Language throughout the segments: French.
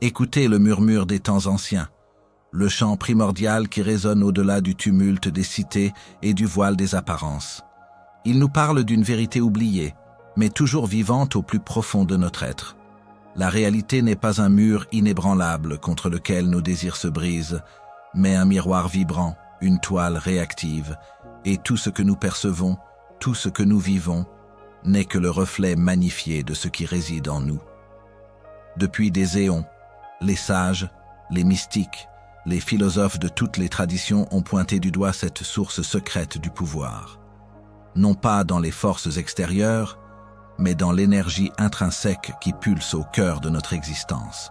Écoutez le murmure des temps anciens, le chant primordial qui résonne au-delà du tumulte des cités et du voile des apparences. Il nous parle d'une vérité oubliée, mais toujours vivante au plus profond de notre être. La réalité n'est pas un mur inébranlable contre lequel nos désirs se brisent, mais un miroir vibrant, une toile réactive, et tout ce que nous percevons, tout ce que nous vivons, n'est que le reflet magnifié de ce qui réside en nous. Depuis des éons, les sages, les mystiques, les philosophes de toutes les traditions ont pointé du doigt cette source secrète du pouvoir. Non pas dans les forces extérieures, mais dans l'énergie intrinsèque qui pulse au cœur de notre existence.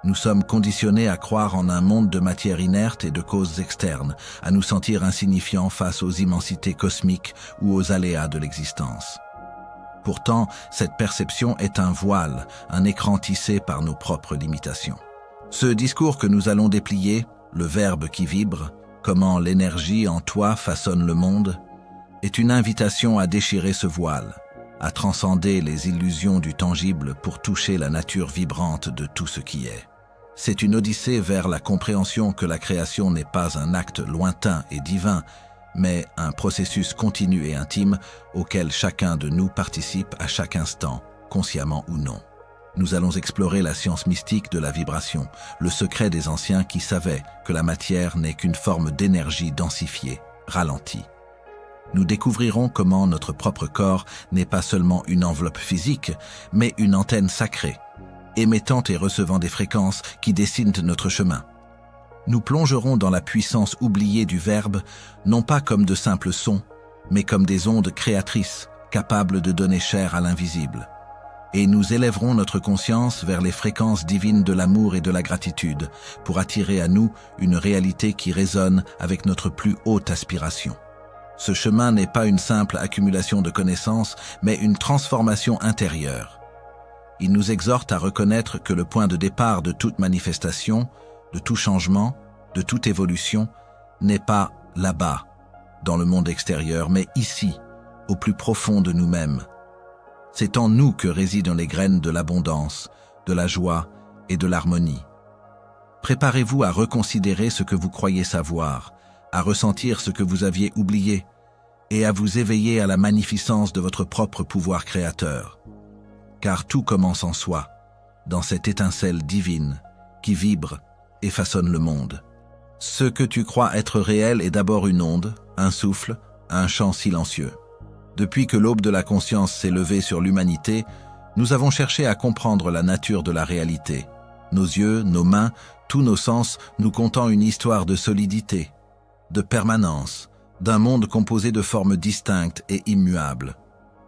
Nous sommes conditionnés à croire en un monde de matière inerte et de causes externes, à nous sentir insignifiants face aux immensités cosmiques ou aux aléas de l'existence. Pourtant, cette perception est un voile, un écran tissé par nos propres limitations. Ce discours que nous allons déplier, le verbe qui vibre, comment l'énergie en toi façonne le monde, est une invitation à déchirer ce voile, à transcender les illusions du tangible pour toucher la nature vibrante de tout ce qui est. C'est une odyssée vers la compréhension que la création n'est pas un acte lointain et divin, mais un processus continu et intime auquel chacun de nous participe à chaque instant, consciemment ou non. Nous allons explorer la science mystique de la vibration, le secret des anciens qui savaient que la matière n'est qu'une forme d'énergie densifiée, ralentie. Nous découvrirons comment notre propre corps n'est pas seulement une enveloppe physique, mais une antenne sacrée, émettant et recevant des fréquences qui dessinent notre chemin. Nous plongerons dans la puissance oubliée du verbe, non pas comme de simples sons, mais comme des ondes créatrices, capables de donner chair à l'invisible. Et nous élèverons notre conscience vers les fréquences divines de l'amour et de la gratitude, pour attirer à nous une réalité qui résonne avec notre plus haute aspiration. Ce chemin n'est pas une simple accumulation de connaissances, mais une transformation intérieure. Il nous exhorte à reconnaître que le point de départ de toute manifestation, de tout changement, de toute évolution, n'est pas là-bas, dans le monde extérieur, mais ici, au plus profond de nous-mêmes. C'est en nous que résident les graines de l'abondance, de la joie et de l'harmonie. Préparez-vous à reconsidérer ce que vous croyez savoir, à ressentir ce que vous aviez oublié, et à vous éveiller à la magnificence de votre propre pouvoir créateur. Car tout commence en soi, dans cette étincelle divine qui vibre et façonne le monde. Ce que tu crois être réel est d'abord une onde, un souffle, un chant silencieux. Depuis que l'aube de la conscience s'est levée sur l'humanité, nous avons cherché à comprendre la nature de la réalité. Nos yeux, nos mains, tous nos sens nous contant une histoire de solidité, de permanence, d'un monde composé de formes distinctes et immuables.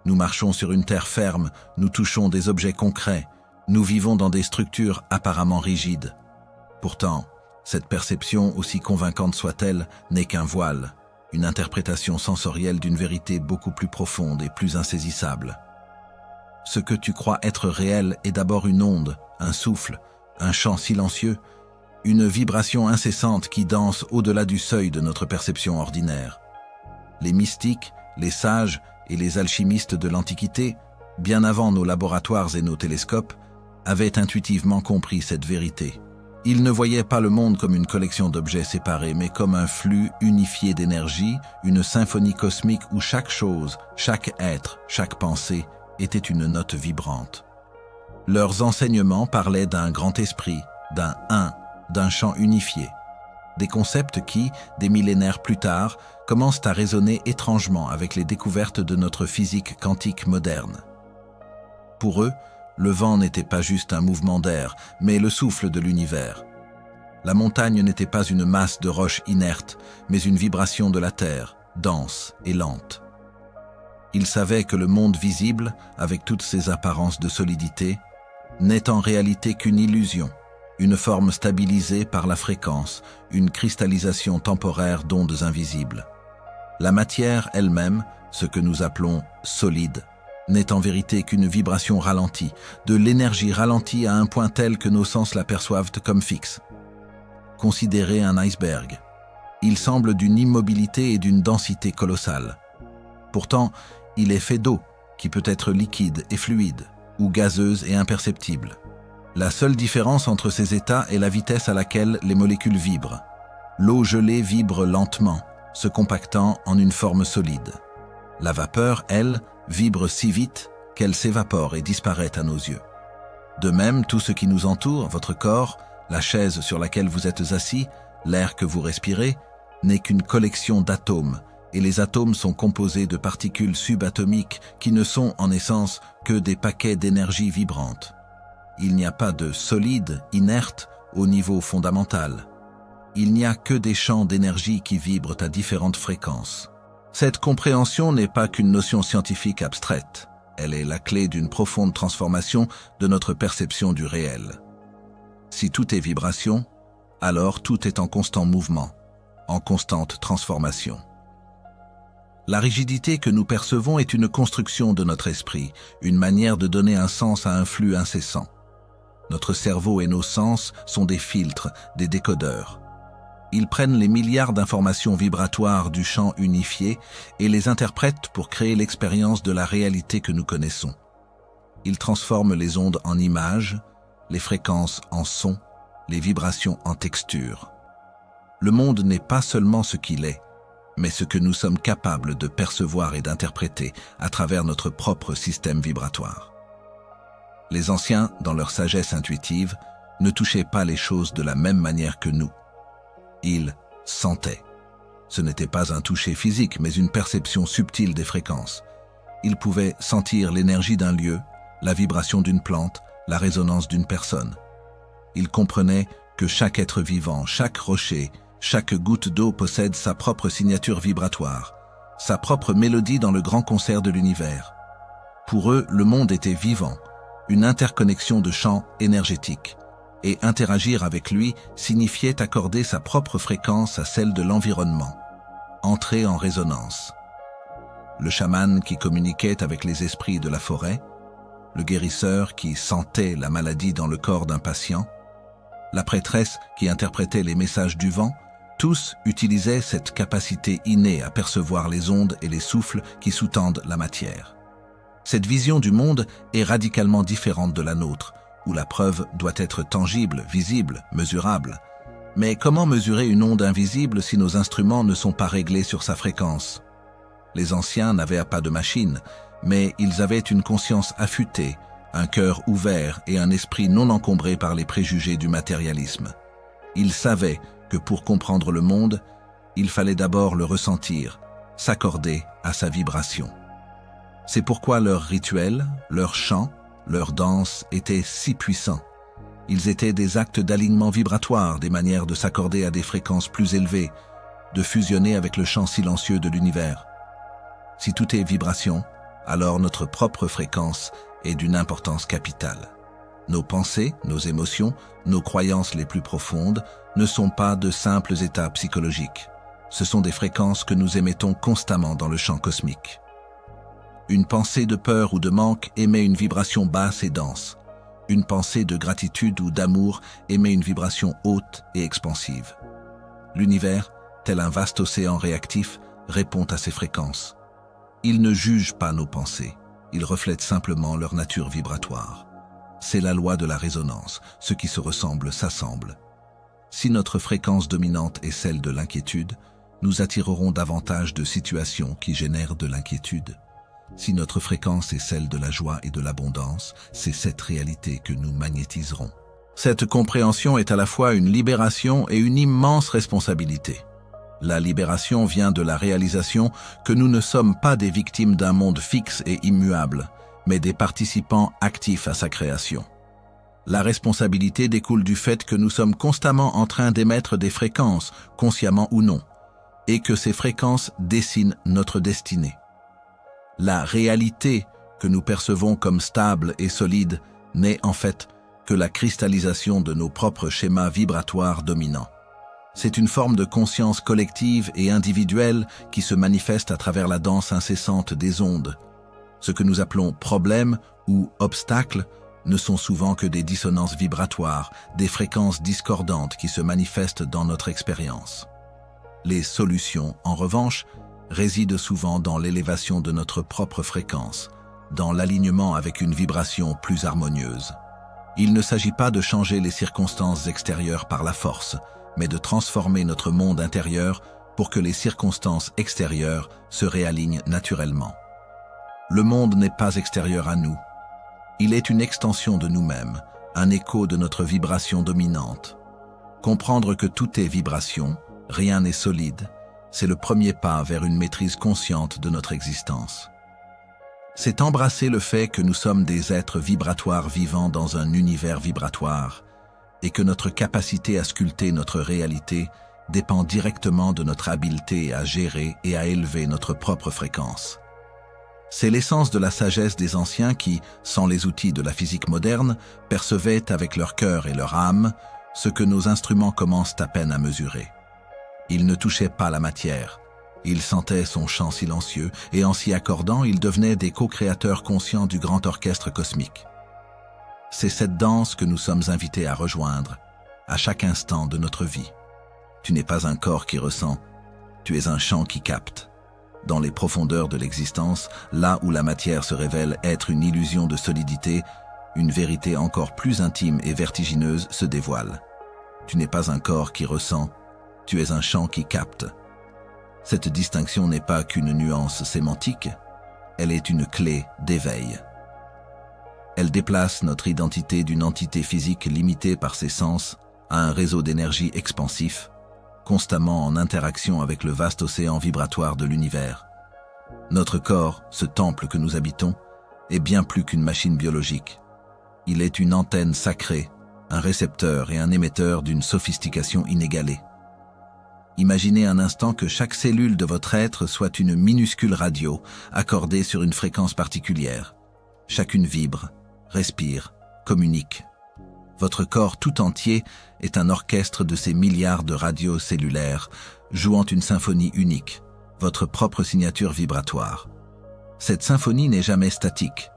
Nous marchons sur une terre ferme, nous touchons des objets concrets, nous vivons dans des structures apparemment rigides. Pourtant, cette perception, aussi convaincante soit-elle, n'est qu'un voile, une interprétation sensorielle d'une vérité beaucoup plus profonde et plus insaisissable. Ce que tu crois être réel est d'abord une onde, un souffle, un chant silencieux, une vibration incessante qui danse au-delà du seuil de notre perception ordinaire. Les mystiques, les sages et les alchimistes de l'Antiquité, bien avant nos laboratoires et nos télescopes, avaient intuitivement compris cette vérité. Ils ne voyaient pas le monde comme une collection d'objets séparés, mais comme un flux unifié d'énergie, une symphonie cosmique où chaque chose, chaque être, chaque pensée était une note vibrante. Leurs enseignements parlaient d'un grand esprit, d'un un, d'un chant unifié. Des concepts qui, des millénaires plus tard, commencent à résonner étrangement avec les découvertes de notre physique quantique moderne. Pour eux, le vent n'était pas juste un mouvement d'air, mais le souffle de l'univers. La montagne n'était pas une masse de roches inertes, mais une vibration de la terre, dense et lente. Ils savaient que le monde visible, avec toutes ses apparences de solidité, n'est en réalité qu'une illusion, une forme stabilisée par la fréquence, une cristallisation temporaire d'ondes invisibles. La matière elle-même, ce que nous appelons solide, n'est en vérité qu'une vibration ralentie, de l'énergie ralentie à un point tel que nos sens l'aperçoivent comme fixe. Considérez un iceberg. Il semble d'une immobilité et d'une densité colossale. Pourtant, il est fait d'eau, qui peut être liquide et fluide, ou gazeuse et imperceptible. La seule différence entre ces états est la vitesse à laquelle les molécules vibrent. L'eau gelée vibre lentement, se compactant en une forme solide. La vapeur, elle, vibre si vite qu'elle s'évapore et disparaît à nos yeux. De même, tout ce qui nous entoure, votre corps, la chaise sur laquelle vous êtes assis, l'air que vous respirez, n'est qu'une collection d'atomes, et les atomes sont composés de particules subatomiques qui ne sont en essence que des paquets d'énergie vibrante. Il n'y a pas de solide, inerte, au niveau fondamental. Il n'y a que des champs d'énergie qui vibrent à différentes fréquences. Cette compréhension n'est pas qu'une notion scientifique abstraite. Elle est la clé d'une profonde transformation de notre perception du réel. Si tout est vibration, alors tout est en constant mouvement, en constante transformation. La rigidité que nous percevons est une construction de notre esprit, une manière de donner un sens à un flux incessant. Notre cerveau et nos sens sont des filtres, des décodeurs. Ils prennent les milliards d'informations vibratoires du champ unifié et les interprètent pour créer l'expérience de la réalité que nous connaissons. Ils transforment les ondes en images, les fréquences en sons, les vibrations en textures. Le monde n'est pas seulement ce qu'il est, mais ce que nous sommes capables de percevoir et d'interpréter à travers notre propre système vibratoire. Les anciens, dans leur sagesse intuitive, ne touchaient pas les choses de la même manière que nous. Ils sentaient. Ce n'était pas un toucher physique, mais une perception subtile des fréquences. Ils pouvaient sentir l'énergie d'un lieu, la vibration d'une plante, la résonance d'une personne. Ils comprenaient que chaque être vivant, chaque rocher, chaque goutte d'eau possède sa propre signature vibratoire, sa propre mélodie dans le grand concert de l'univers. Pour eux, le monde était vivant, une interconnexion de champs énergétiques, et interagir avec lui signifiait accorder sa propre fréquence à celle de l'environnement, entrer en résonance. Le chaman qui communiquait avec les esprits de la forêt, le guérisseur qui sentait la maladie dans le corps d'un patient, la prêtresse qui interprétait les messages du vent, tous utilisaient cette capacité innée à percevoir les ondes et les souffles qui sous-tendent la matière. Cette vision du monde est radicalement différente de la nôtre, où la preuve doit être tangible, visible, mesurable. Mais comment mesurer une onde invisible si nos instruments ne sont pas réglés sur sa fréquence? Les anciens n'avaient pas de machine, mais ils avaient une conscience affûtée, un cœur ouvert et un esprit non encombré par les préjugés du matérialisme. Ils savaient que pour comprendre le monde, il fallait d'abord le ressentir, s'accorder à sa vibration. C'est pourquoi leurs rituels, leurs chants, leurs danses étaient si puissants. Ils étaient des actes d'alignement vibratoire, des manières de s'accorder à des fréquences plus élevées, de fusionner avec le champ silencieux de l'univers. Si tout est vibration, alors notre propre fréquence est d'une importance capitale. Nos pensées, nos émotions, nos croyances les plus profondes ne sont pas de simples états psychologiques. Ce sont des fréquences que nous émettons constamment dans le champ cosmique. Une pensée de peur ou de manque émet une vibration basse et dense. Une pensée de gratitude ou d'amour émet une vibration haute et expansive. L'univers, tel un vaste océan réactif, répond à ces fréquences. Il ne juge pas nos pensées, il reflète simplement leur nature vibratoire. C'est la loi de la résonance, ce qui se ressemble s'assemble. Si notre fréquence dominante est celle de l'inquiétude, nous attirerons davantage de situations qui génèrent de l'inquiétude. Si notre fréquence est celle de la joie et de l'abondance, c'est cette réalité que nous magnétiserons. Cette compréhension est à la fois une libération et une immense responsabilité. La libération vient de la réalisation que nous ne sommes pas des victimes d'un monde fixe et immuable, mais des participants actifs à sa création. La responsabilité découle du fait que nous sommes constamment en train d'émettre des fréquences, consciemment ou non, et que ces fréquences dessinent notre destinée. La réalité que nous percevons comme stable et solide n'est en fait que la cristallisation de nos propres schémas vibratoires dominants. C'est une forme de conscience collective et individuelle qui se manifeste à travers la danse incessante des ondes. Ce que nous appelons problèmes ou obstacles ne sont souvent que des dissonances vibratoires, des fréquences discordantes qui se manifestent dans notre expérience. Les solutions, en revanche, résident souvent dans l'élévation de notre propre fréquence, dans l'alignement avec une vibration plus harmonieuse. Il ne s'agit pas de changer les circonstances extérieures par la force, mais de transformer notre monde intérieur pour que les circonstances extérieures se réalignent naturellement. Le monde n'est pas extérieur à nous. Il est une extension de nous-mêmes, un écho de notre vibration dominante. Comprendre que tout est vibration, rien n'est solide, c'est le premier pas vers une maîtrise consciente de notre existence. C'est embrasser le fait que nous sommes des êtres vibratoires vivant dans un univers vibratoire et que notre capacité à sculpter notre réalité dépend directement de notre habileté à gérer et à élever notre propre fréquence. C'est l'essence de la sagesse des anciens qui, sans les outils de la physique moderne, percevaient avec leur cœur et leur âme ce que nos instruments commencent à peine à mesurer. Ils ne touchaient pas la matière. Ils sentaient son chant silencieux et en s'y accordant, ils devenaient des co-créateurs conscients du grand orchestre cosmique. C'est cette danse que nous sommes invités à rejoindre à chaque instant de notre vie. Tu n'es pas un corps qui ressent, tu es un chant qui capte. Dans les profondeurs de l'existence, là où la matière se révèle être une illusion de solidité, une vérité encore plus intime et vertigineuse se dévoile. Tu n'es pas un corps qui ressent, tu es un chant qui capte. Cette distinction n'est pas qu'une nuance sémantique, elle est une clé d'éveil. Elle déplace notre identité d'une entité physique limitée par ses sens à un réseau d'énergie expansif, constamment en interaction avec le vaste océan vibratoire de l'univers. Notre corps, ce temple que nous habitons, est bien plus qu'une machine biologique. Il est une antenne sacrée, un récepteur et un émetteur d'une sophistication inégalée. Imaginez un instant que chaque cellule de votre être soit une minuscule radio accordée sur une fréquence particulière. Chacune vibre, respire, communique. Votre corps tout entier est un orchestre de ces milliards de radios cellulaires, jouant une symphonie unique, votre propre signature vibratoire. Cette symphonie n'est jamais statique.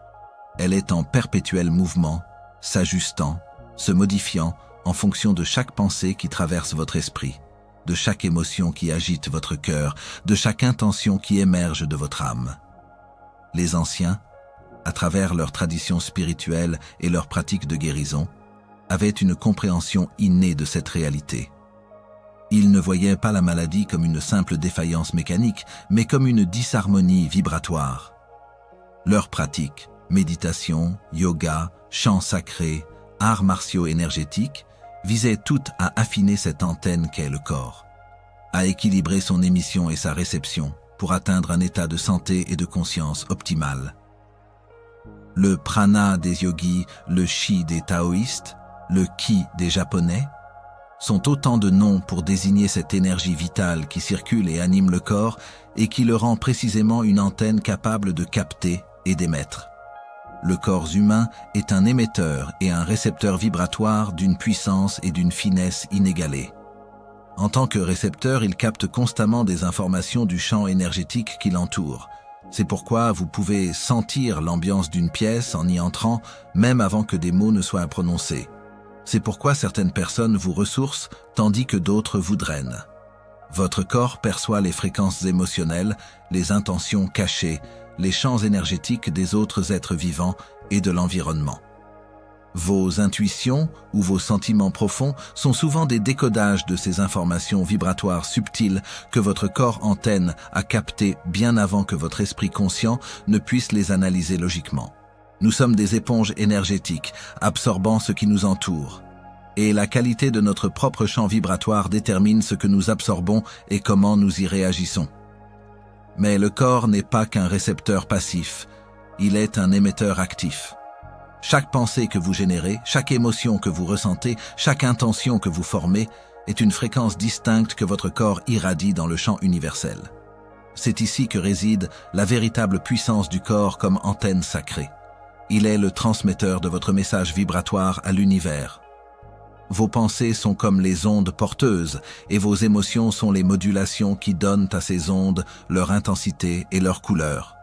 Elle est en perpétuel mouvement, s'ajustant, se modifiant en fonction de chaque pensée qui traverse votre esprit, de chaque émotion qui agite votre cœur, de chaque intention qui émerge de votre âme. Les anciens, à travers leurs traditions spirituelles et leurs pratiques de guérison, avaient une compréhension innée de cette réalité. Ils ne voyaient pas la maladie comme une simple défaillance mécanique, mais comme une disharmonie vibratoire. Leurs pratiques, méditation, yoga, chants sacrés, arts martiaux énergétiques, visaient toutes à affiner cette antenne qu'est le corps, à équilibrer son émission et sa réception pour atteindre un état de santé et de conscience optimal. Le prana des yogis, le chi des taoïstes, le ki des japonais, sont autant de noms pour désigner cette énergie vitale qui circule et anime le corps et qui le rend précisément une antenne capable de capter et d'émettre. Le corps humain est un émetteur et un récepteur vibratoire d'une puissance et d'une finesse inégalées. En tant que récepteur, il capte constamment des informations du champ énergétique qui l'entoure. C'est pourquoi vous pouvez sentir l'ambiance d'une pièce en y entrant, même avant que des mots ne soient prononcés. C'est pourquoi certaines personnes vous ressourcent, tandis que d'autres vous drainent. Votre corps perçoit les fréquences émotionnelles, les intentions cachées, les champs énergétiques des autres êtres vivants et de l'environnement. Vos intuitions ou vos sentiments profonds sont souvent des décodages de ces informations vibratoires subtiles que votre corps antenne a captées bien avant que votre esprit conscient ne puisse les analyser logiquement. Nous sommes des éponges énergétiques, absorbant ce qui nous entoure. Et la qualité de notre propre champ vibratoire détermine ce que nous absorbons et comment nous y réagissons. Mais le corps n'est pas qu'un récepteur passif, il est un émetteur actif. Chaque pensée que vous générez, chaque émotion que vous ressentez, chaque intention que vous formez est une fréquence distincte que votre corps irradie dans le champ universel. C'est ici que réside la véritable puissance du corps comme antenne sacrée. Il est le transmetteur de votre message vibratoire à l'univers. Vos pensées sont comme les ondes porteuses et vos émotions sont les modulations qui donnent à ces ondes leur intensité et leur couleur.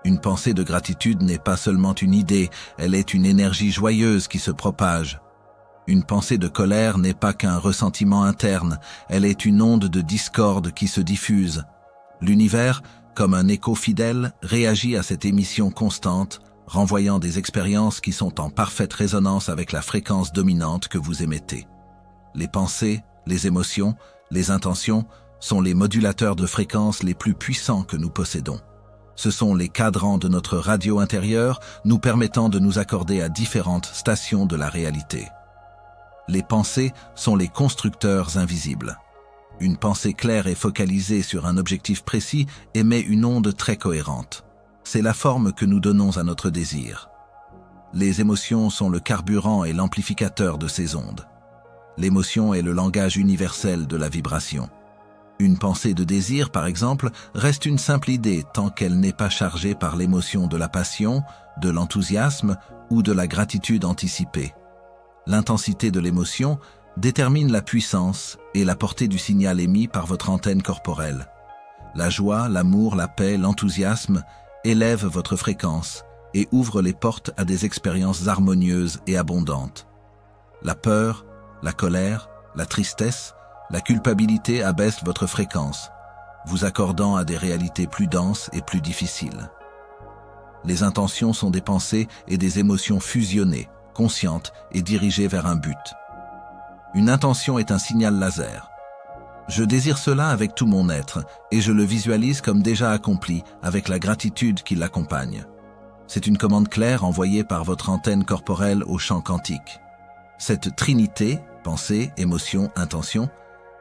Une pensée de gratitude n'est pas seulement une idée, elle est une énergie joyeuse qui se propage. Une pensée de colère n'est pas qu'un ressentiment interne, elle est une onde de discorde qui se diffuse. L'univers, comme un écho fidèle, réagit à cette émission constante renvoyant des expériences qui sont en parfaite résonance avec la fréquence dominante que vous émettez. Les pensées, les émotions, les intentions sont les modulateurs de fréquence les plus puissants que nous possédons. Ce sont les cadrans de notre radio intérieure nous permettant de nous accorder à différentes stations de la réalité. Les pensées sont les constructeurs invisibles. Une pensée claire et focalisée sur un objectif précis émet une onde très cohérente. C'est la forme que nous donnons à notre désir. Les émotions sont le carburant et l'amplificateur de ces ondes. L'émotion est le langage universel de la vibration. Une pensée de désir, par exemple, reste une simple idée tant qu'elle n'est pas chargée par l'émotion de la passion, de l'enthousiasme ou de la gratitude anticipée. L'intensité de l'émotion détermine la puissance et la portée du signal émis par votre antenne corporelle. La joie, l'amour, la paix, l'enthousiasme élèvent votre fréquence et ouvrent les portes à des expériences harmonieuses et abondantes. La peur, la colère, la tristesse, la culpabilité abaissent votre fréquence, vous accordant à des réalités plus denses et plus difficiles. Les intentions sont des pensées et des émotions fusionnées, conscientes et dirigées vers un but. Une intention est un signal laser. Je désire cela avec tout mon être et je le visualise comme déjà accompli avec la gratitude qui l'accompagne. C'est une commande claire envoyée par votre antenne corporelle au champ quantique. Cette trinité, pensée, émotion, intention,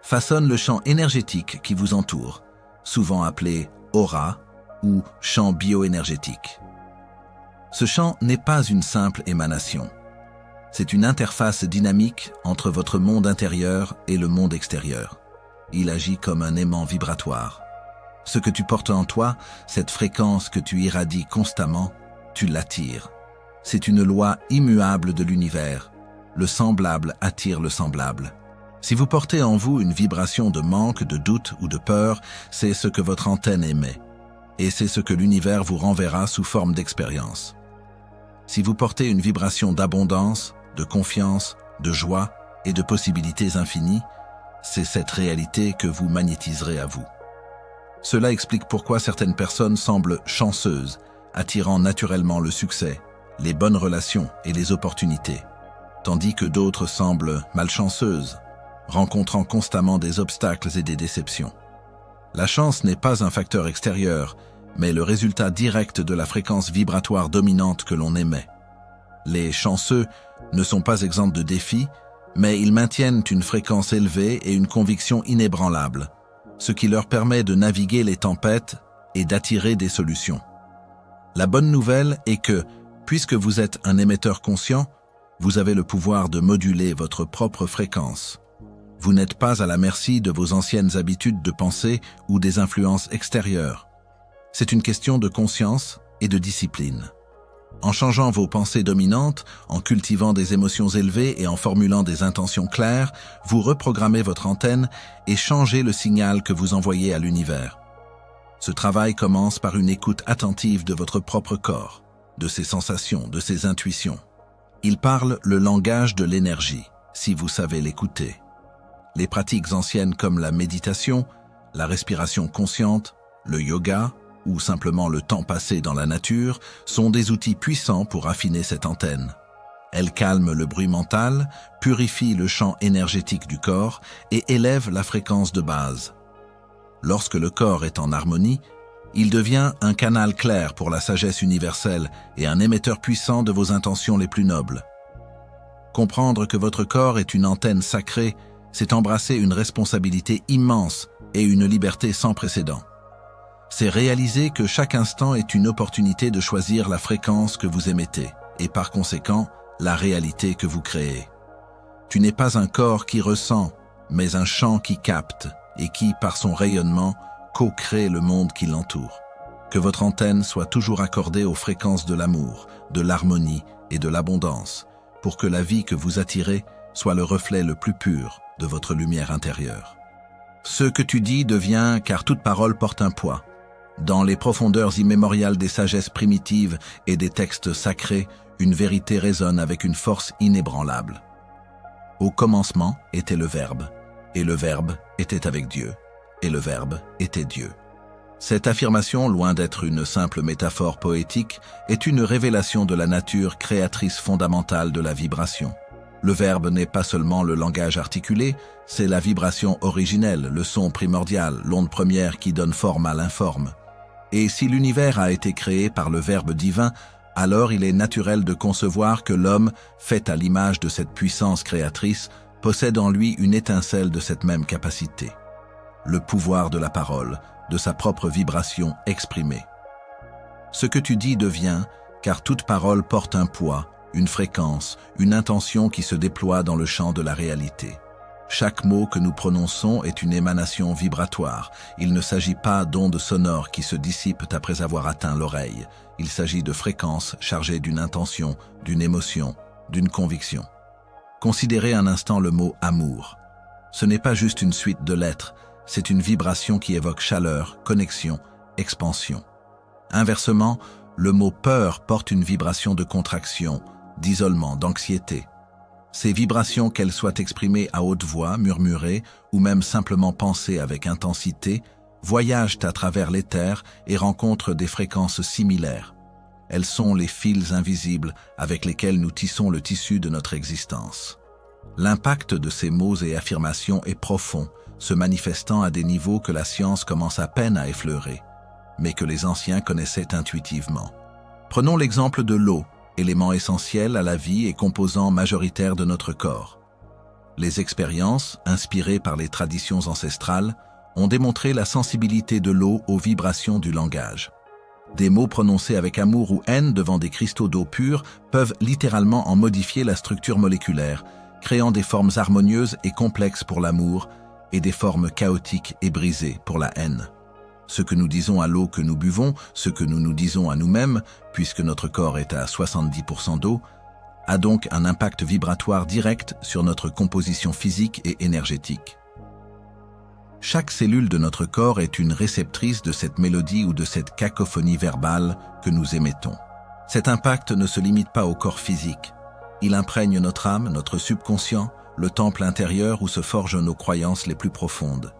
façonne le champ énergétique qui vous entoure, souvent appelé aura ou champ bioénergétique. Ce champ n'est pas une simple émanation. C'est une interface dynamique entre votre monde intérieur et le monde extérieur. Il agit comme un aimant vibratoire. Ce que tu portes en toi, cette fréquence que tu irradies constamment, tu l'attires. C'est une loi immuable de l'univers. Le semblable attire le semblable. Si vous portez en vous une vibration de manque, de doute ou de peur, c'est ce que votre antenne émet. Et c'est ce que l'univers vous renverra sous forme d'expérience. Si vous portez une vibration d'abondance, de confiance, de joie et de possibilités infinies, c'est cette réalité que vous magnétiserez à vous. Cela explique pourquoi certaines personnes semblent chanceuses, attirant naturellement le succès, les bonnes relations et les opportunités, tandis que d'autres semblent malchanceuses, rencontrant constamment des obstacles et des déceptions. La chance n'est pas un facteur extérieur, mais le résultat direct de la fréquence vibratoire dominante que l'on émet. Les chanceux ne sont pas exempts de défis, mais ils maintiennent une fréquence élevée et une conviction inébranlable, ce qui leur permet de naviguer les tempêtes et d'attirer des solutions. La bonne nouvelle est que, puisque vous êtes un émetteur conscient, vous avez le pouvoir de moduler votre propre fréquence. Vous n'êtes pas à la merci de vos anciennes habitudes de pensée ou des influences extérieures. C'est une question de conscience et de discipline. En changeant vos pensées dominantes, en cultivant des émotions élevées et en formulant des intentions claires, vous reprogrammez votre antenne et changez le signal que vous envoyez à l'univers. Ce travail commence par une écoute attentive de votre propre corps, de ses sensations, de ses intuitions. Il parle le langage de l'énergie, si vous savez l'écouter. Les pratiques anciennes comme la méditation, la respiration consciente, le yoga, ou simplement le temps passé dans la nature, sont des outils puissants pour affiner cette antenne. Elles calment le bruit mental, purifient le champ énergétique du corps et élèvent la fréquence de base. Lorsque le corps est en harmonie, il devient un canal clair pour la sagesse universelle et un émetteur puissant de vos intentions les plus nobles. Comprendre que votre corps est une antenne sacrée, c'est embrasser une responsabilité immense et une liberté sans précédent. C'est réaliser que chaque instant est une opportunité de choisir la fréquence que vous émettez et par conséquent, la réalité que vous créez. Tu n'es pas un corps qui ressent, mais un champ qui capte et qui, par son rayonnement, co-crée le monde qui l'entoure. Que votre antenne soit toujours accordée aux fréquences de l'amour, de l'harmonie et de l'abondance, pour que la vie que vous attirez soit le reflet le plus pur de votre lumière intérieure. Ce que tu dis devient, car toute parole porte un poids. Dans les profondeurs immémoriales des sagesses primitives et des textes sacrés, une vérité résonne avec une force inébranlable. Au commencement était le Verbe, et le Verbe était avec Dieu, et le Verbe était Dieu. Cette affirmation, loin d'être une simple métaphore poétique, est une révélation de la nature créatrice fondamentale de la vibration. Le verbe n'est pas seulement le langage articulé, c'est la vibration originelle, le son primordial, l'onde première qui donne forme à l'informe. Et si l'univers a été créé par le Verbe divin, alors il est naturel de concevoir que l'homme, fait à l'image de cette puissance créatrice, possède en lui une étincelle de cette même capacité. Le pouvoir de la parole, de sa propre vibration exprimée. Ce que tu dis devient, car toute parole porte un poids, une fréquence, une intention qui se déploie dans le champ de la réalité. Chaque mot que nous prononçons est une émanation vibratoire. Il ne s'agit pas d'ondes sonores qui se dissipent après avoir atteint l'oreille. Il s'agit de fréquences chargées d'une intention, d'une émotion, d'une conviction. Considérez un instant le mot « amour ». Ce n'est pas juste une suite de lettres, c'est une vibration qui évoque chaleur, connexion, expansion. Inversement, le mot « peur » porte une vibration de contraction, d'isolement, d'anxiété. Ces vibrations, qu'elles soient exprimées à haute voix, murmurées, ou même simplement pensées avec intensité, voyagent à travers l'éther et rencontrent des fréquences similaires. Elles sont les fils invisibles avec lesquels nous tissons le tissu de notre existence. L'impact de ces mots et affirmations est profond, se manifestant à des niveaux que la science commence à peine à effleurer, mais que les anciens connaissaient intuitivement. Prenons l'exemple de l'eau, élément essentiel à la vie et composant majoritaire de notre corps. Les expériences, inspirées par les traditions ancestrales, ont démontré la sensibilité de l'eau aux vibrations du langage. Des mots prononcés avec amour ou haine devant des cristaux d'eau pure peuvent littéralement en modifier la structure moléculaire, créant des formes harmonieuses et complexes pour l'amour et des formes chaotiques et brisées pour la haine. Ce que nous disons à l'eau que nous buvons, ce que nous nous disons à nous-mêmes, puisque notre corps est à 70% d'eau, a donc un impact vibratoire direct sur notre composition physique et énergétique. Chaque cellule de notre corps est une réceptrice de cette mélodie ou de cette cacophonie verbale que nous émettons. Cet impact ne se limite pas au corps physique. Il imprègne notre âme, notre subconscient, le temple intérieur où se forgent nos croyances les plus profondes.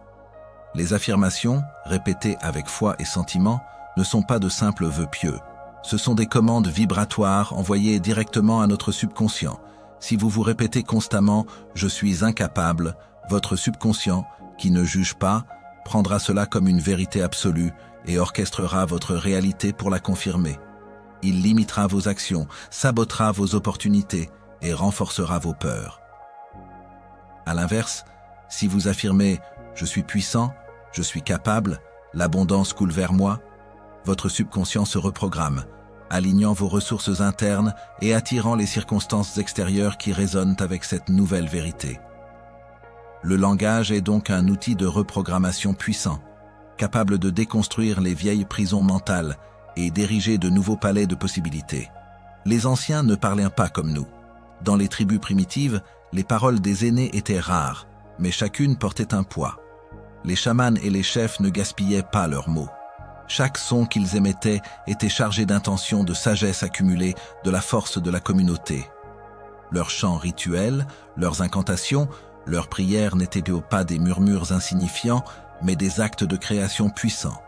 Les affirmations, répétées avec foi et sentiment, ne sont pas de simples vœux pieux. Ce sont des commandes vibratoires envoyées directement à notre subconscient. Si vous vous répétez constamment « je suis incapable », votre subconscient, qui ne juge pas, prendra cela comme une vérité absolue et orchestrera votre réalité pour la confirmer. Il limitera vos actions, sabotera vos opportunités et renforcera vos peurs. À l'inverse, si vous affirmez « je suis puissant », « je suis capable », « l'abondance coule vers moi », votre subconscient se reprogramme, alignant vos ressources internes et attirant les circonstances extérieures qui résonnent avec cette nouvelle vérité. Le langage est donc un outil de reprogrammation puissant, capable de déconstruire les vieilles prisons mentales et d'ériger de nouveaux palais de possibilités. Les anciens ne parlaient pas comme nous. Dans les tribus primitives, les paroles des aînés étaient rares, mais chacune portait un poids. Les chamans et les chefs ne gaspillaient pas leurs mots. Chaque son qu'ils émettaient était chargé d'intentions, de sagesse accumulée, de la force de la communauté. Leurs chants rituels, leurs incantations, leurs prières n'étaient pas des murmures insignifiants, mais des actes de création puissants,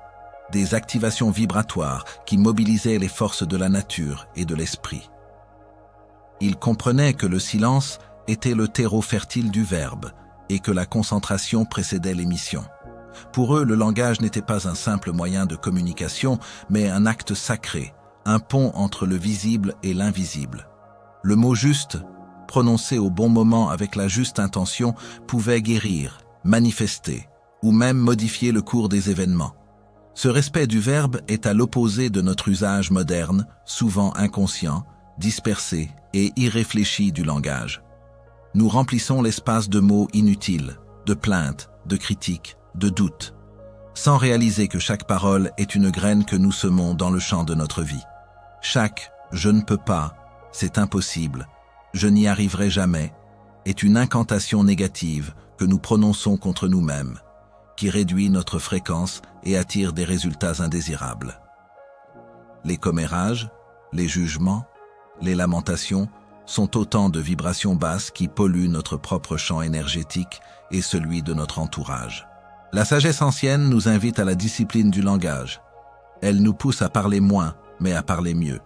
des activations vibratoires qui mobilisaient les forces de la nature et de l'esprit. Ils comprenaient que le silence était le terreau fertile du verbe et que la concentration précédait l'émission. Pour eux, le langage n'était pas un simple moyen de communication, mais un acte sacré, un pont entre le visible et l'invisible. Le mot juste, prononcé au bon moment avec la juste intention, pouvait guérir, manifester, ou même modifier le cours des événements. Ce respect du verbe est à l'opposé de notre usage moderne, souvent inconscient, dispersé et irréfléchi du langage. Nous remplissons l'espace de mots inutiles, de plaintes, de critiques, de doutes, sans réaliser que chaque parole est une graine que nous semons dans le champ de notre vie. Chaque « je ne peux pas »,« c'est impossible »,« je n'y arriverai jamais » est une incantation négative que nous prononçons contre nous-mêmes, qui réduit notre fréquence et attire des résultats indésirables. Les commérages, les jugements, les lamentations sont autant de vibrations basses qui polluent notre propre champ énergétique et celui de notre entourage. La sagesse ancienne nous invite à la discipline du langage. Elle nous pousse à parler moins, mais à parler mieux.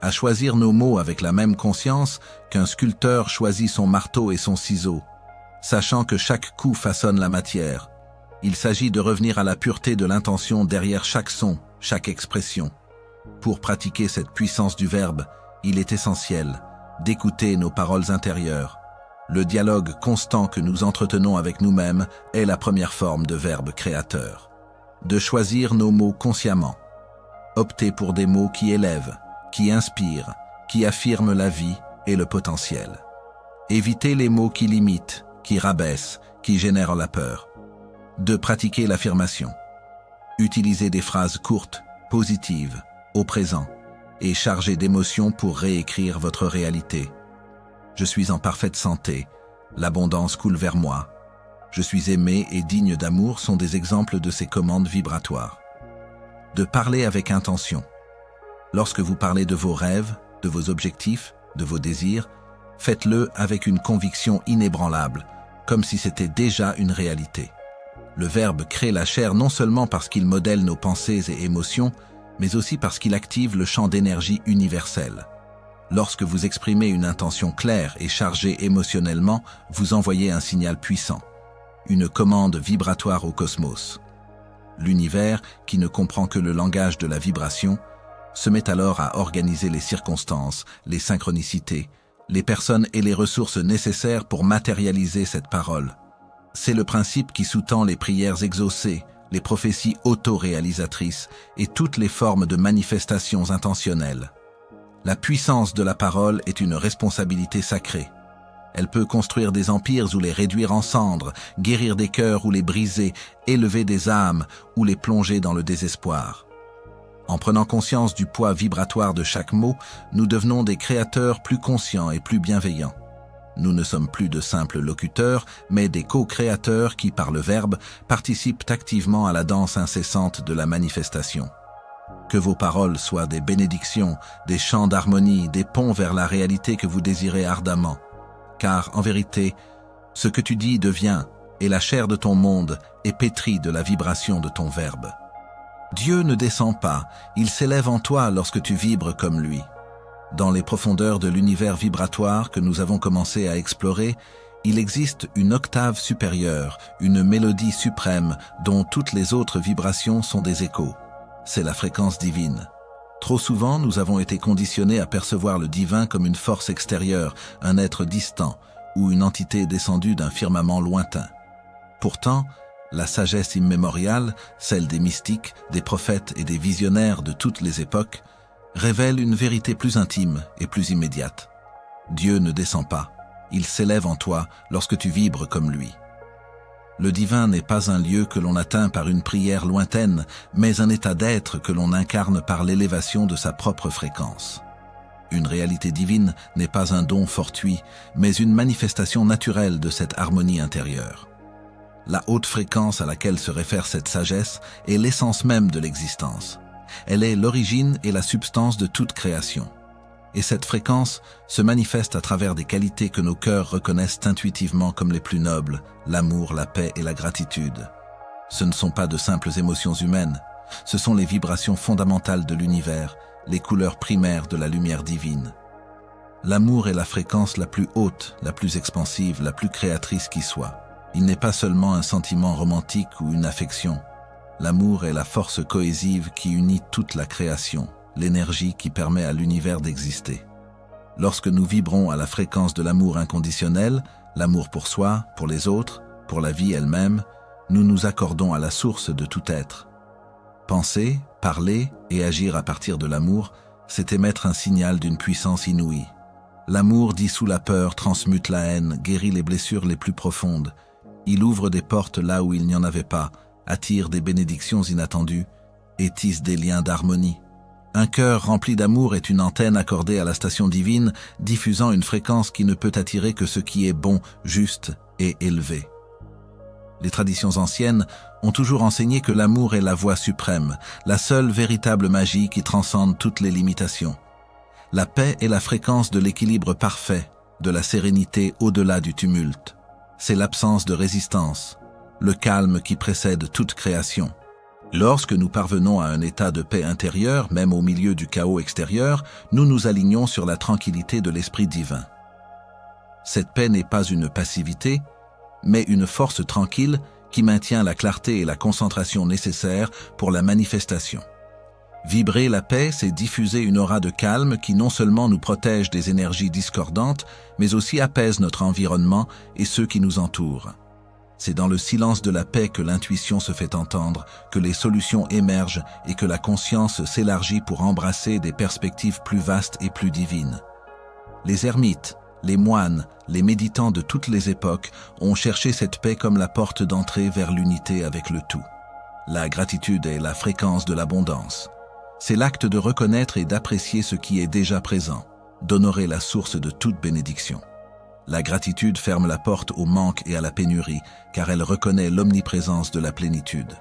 À choisir nos mots avec la même conscience qu'un sculpteur choisit son marteau et son ciseau, sachant que chaque coup façonne la matière. Il s'agit de revenir à la pureté de l'intention derrière chaque son, chaque expression. Pour pratiquer cette puissance du verbe, il est essentiel d'écouter nos paroles intérieures. Le dialogue constant que nous entretenons avec nous-mêmes est la première forme de verbe créateur. De choisir nos mots consciemment. Opter pour des mots qui élèvent, qui inspirent, qui affirment la vie et le potentiel. Éviter les mots qui limitent, qui rabaissent, qui génèrent la peur. De pratiquer l'affirmation. Utiliser des phrases courtes, positives, au présent, et chargées d'émotions pour réécrire votre réalité. Je suis en parfaite santé, l'abondance coule vers moi. Je suis aimé et digne d'amour sont des exemples de ces commandes vibratoires. De parler avec intention. Lorsque vous parlez de vos rêves, de vos objectifs, de vos désirs, faites-le avec une conviction inébranlable, comme si c'était déjà une réalité. Le verbe crée la chair non seulement parce qu'il modèle nos pensées et émotions, mais aussi parce qu'il active le champ d'énergie universel. Lorsque vous exprimez une intention claire et chargée émotionnellement, vous envoyez un signal puissant, une commande vibratoire au cosmos. L'univers, qui ne comprend que le langage de la vibration, se met alors à organiser les circonstances, les synchronicités, les personnes et les ressources nécessaires pour matérialiser cette parole. C'est le principe qui sous-tend les prières exaucées, les prophéties auto-réalisatrices et toutes les formes de manifestations intentionnelles. La puissance de la parole est une responsabilité sacrée. Elle peut construire des empires ou les réduire en cendres, guérir des cœurs ou les briser, élever des âmes ou les plonger dans le désespoir. En prenant conscience du poids vibratoire de chaque mot, nous devenons des créateurs plus conscients et plus bienveillants. Nous ne sommes plus de simples locuteurs, mais des co-créateurs qui, par le verbe, participent activement à la danse incessante de la manifestation. Que vos paroles soient des bénédictions, des chants d'harmonie, des ponts vers la réalité que vous désirez ardemment. Car, en vérité, ce que tu dis devient, et la chair de ton monde est pétrie de la vibration de ton verbe. Dieu ne descend pas, il s'élève en toi lorsque tu vibres comme lui. Dans les profondeurs de l'univers vibratoire que nous avons commencé à explorer, il existe une octave supérieure, une mélodie suprême dont toutes les autres vibrations sont des échos. C'est la fréquence divine. Trop souvent, nous avons été conditionnés à percevoir le divin comme une force extérieure, un être distant ou une entité descendue d'un firmament lointain. Pourtant, la sagesse immémoriale, celle des mystiques, des prophètes et des visionnaires de toutes les époques, révèle une vérité plus intime et plus immédiate. Dieu ne descend pas, il s'élève en toi lorsque tu vibres comme lui. Le divin n'est pas un lieu que l'on atteint par une prière lointaine, mais un état d'être que l'on incarne par l'élévation de sa propre fréquence. Une réalité divine n'est pas un don fortuit, mais une manifestation naturelle de cette harmonie intérieure. La haute fréquence à laquelle se réfère cette sagesse est l'essence même de l'existence. Elle est l'origine et la substance de toute création. Et cette fréquence se manifeste à travers des qualités que nos cœurs reconnaissent intuitivement comme les plus nobles, l'amour, la paix et la gratitude. Ce ne sont pas de simples émotions humaines, ce sont les vibrations fondamentales de l'univers, les couleurs primaires de la lumière divine. L'amour est la fréquence la plus haute, la plus expansive, la plus créatrice qui soit. Il n'est pas seulement un sentiment romantique ou une affection. L'amour est la force cohésive qui unit toute la création, l'énergie qui permet à l'univers d'exister. Lorsque nous vibrons à la fréquence de l'amour inconditionnel, l'amour pour soi, pour les autres, pour la vie elle-même, nous nous accordons à la source de tout être. Penser, parler et agir à partir de l'amour, c'est émettre un signal d'une puissance inouïe. L'amour dissout la peur, transmute la haine, guérit les blessures les plus profondes. Il ouvre des portes là où il n'y en avait pas, attire des bénédictions inattendues et tisse des liens d'harmonie. Un cœur rempli d'amour est une antenne accordée à la station divine, diffusant une fréquence qui ne peut attirer que ce qui est bon, juste et élevé. Les traditions anciennes ont toujours enseigné que l'amour est la voie suprême, la seule véritable magie qui transcende toutes les limitations. La paix est la fréquence de l'équilibre parfait, de la sérénité au-delà du tumulte. C'est l'absence de résistance, le calme qui précède toute création. Lorsque nous parvenons à un état de paix intérieure, même au milieu du chaos extérieur, nous nous alignons sur la tranquillité de l'Esprit divin. Cette paix n'est pas une passivité, mais une force tranquille qui maintient la clarté et la concentration nécessaires pour la manifestation. Vibrer la paix, c'est diffuser une aura de calme qui non seulement nous protège des énergies discordantes, mais aussi apaise notre environnement et ceux qui nous entourent. C'est dans le silence de la paix que l'intuition se fait entendre, que les solutions émergent et que la conscience s'élargit pour embrasser des perspectives plus vastes et plus divines. Les ermites, les moines, les méditants de toutes les époques ont cherché cette paix comme la porte d'entrée vers l'unité avec le tout. La gratitude est la fréquence de l'abondance. C'est l'acte de reconnaître et d'apprécier ce qui est déjà présent, d'honorer la source de toute bénédiction. La gratitude ferme la porte au manque et à la pénurie, car elle reconnaît l'omniprésence de la plénitude.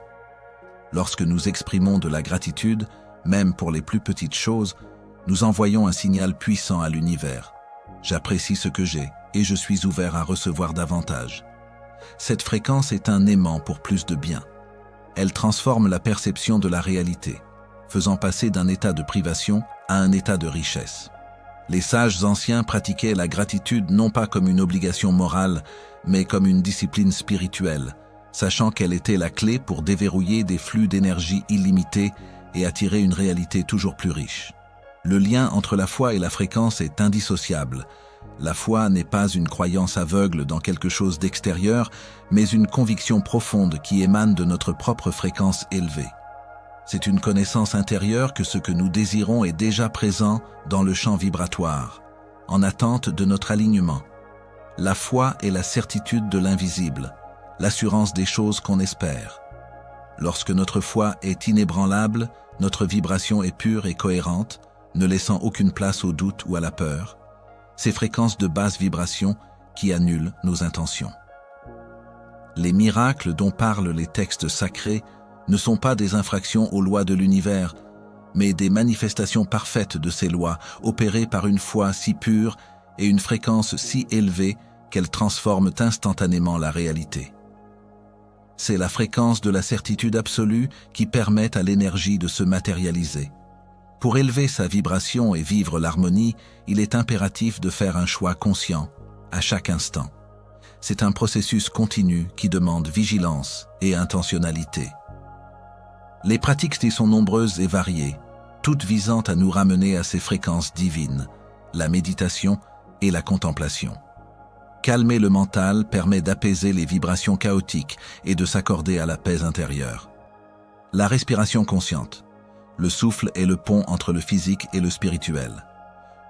Lorsque nous exprimons de la gratitude, même pour les plus petites choses, nous envoyons un signal puissant à l'univers. J'apprécie ce que j'ai et je suis ouvert à recevoir davantage. Cette fréquence est un aimant pour plus de bien. Elle transforme la perception de la réalité, faisant passer d'un état de privation à un état de richesse. Les sages anciens pratiquaient la gratitude non pas comme une obligation morale, mais comme une discipline spirituelle, sachant qu'elle était la clé pour déverrouiller des flux d'énergie illimités et attirer une réalité toujours plus riche. Le lien entre la foi et la fréquence est indissociable. La foi n'est pas une croyance aveugle dans quelque chose d'extérieur, mais une conviction profonde qui émane de notre propre fréquence élevée. C'est une connaissance intérieure que ce que nous désirons est déjà présent dans le champ vibratoire, en attente de notre alignement. La foi est la certitude de l'invisible, l'assurance des choses qu'on espère. Lorsque notre foi est inébranlable, notre vibration est pure et cohérente, ne laissant aucune place au doute ou à la peur. Ces fréquences de basse vibration qui annulent nos intentions. Les miracles dont parlent les textes sacrés ne sont pas des infractions aux lois de l'univers, mais des manifestations parfaites de ces lois, opérées par une foi si pure et une fréquence si élevée qu'elles transforment instantanément la réalité. C'est la fréquence de la certitude absolue qui permet à l'énergie de se matérialiser. Pour élever sa vibration et vivre l'harmonie, il est impératif de faire un choix conscient, à chaque instant. C'est un processus continu qui demande vigilance et intentionnalité. Les pratiques y sont nombreuses et variées, toutes visant à nous ramener à ces fréquences divines, la méditation et la contemplation. Calmer le mental permet d'apaiser les vibrations chaotiques et de s'accorder à la paix intérieure. La respiration consciente. Le souffle est le pont entre le physique et le spirituel.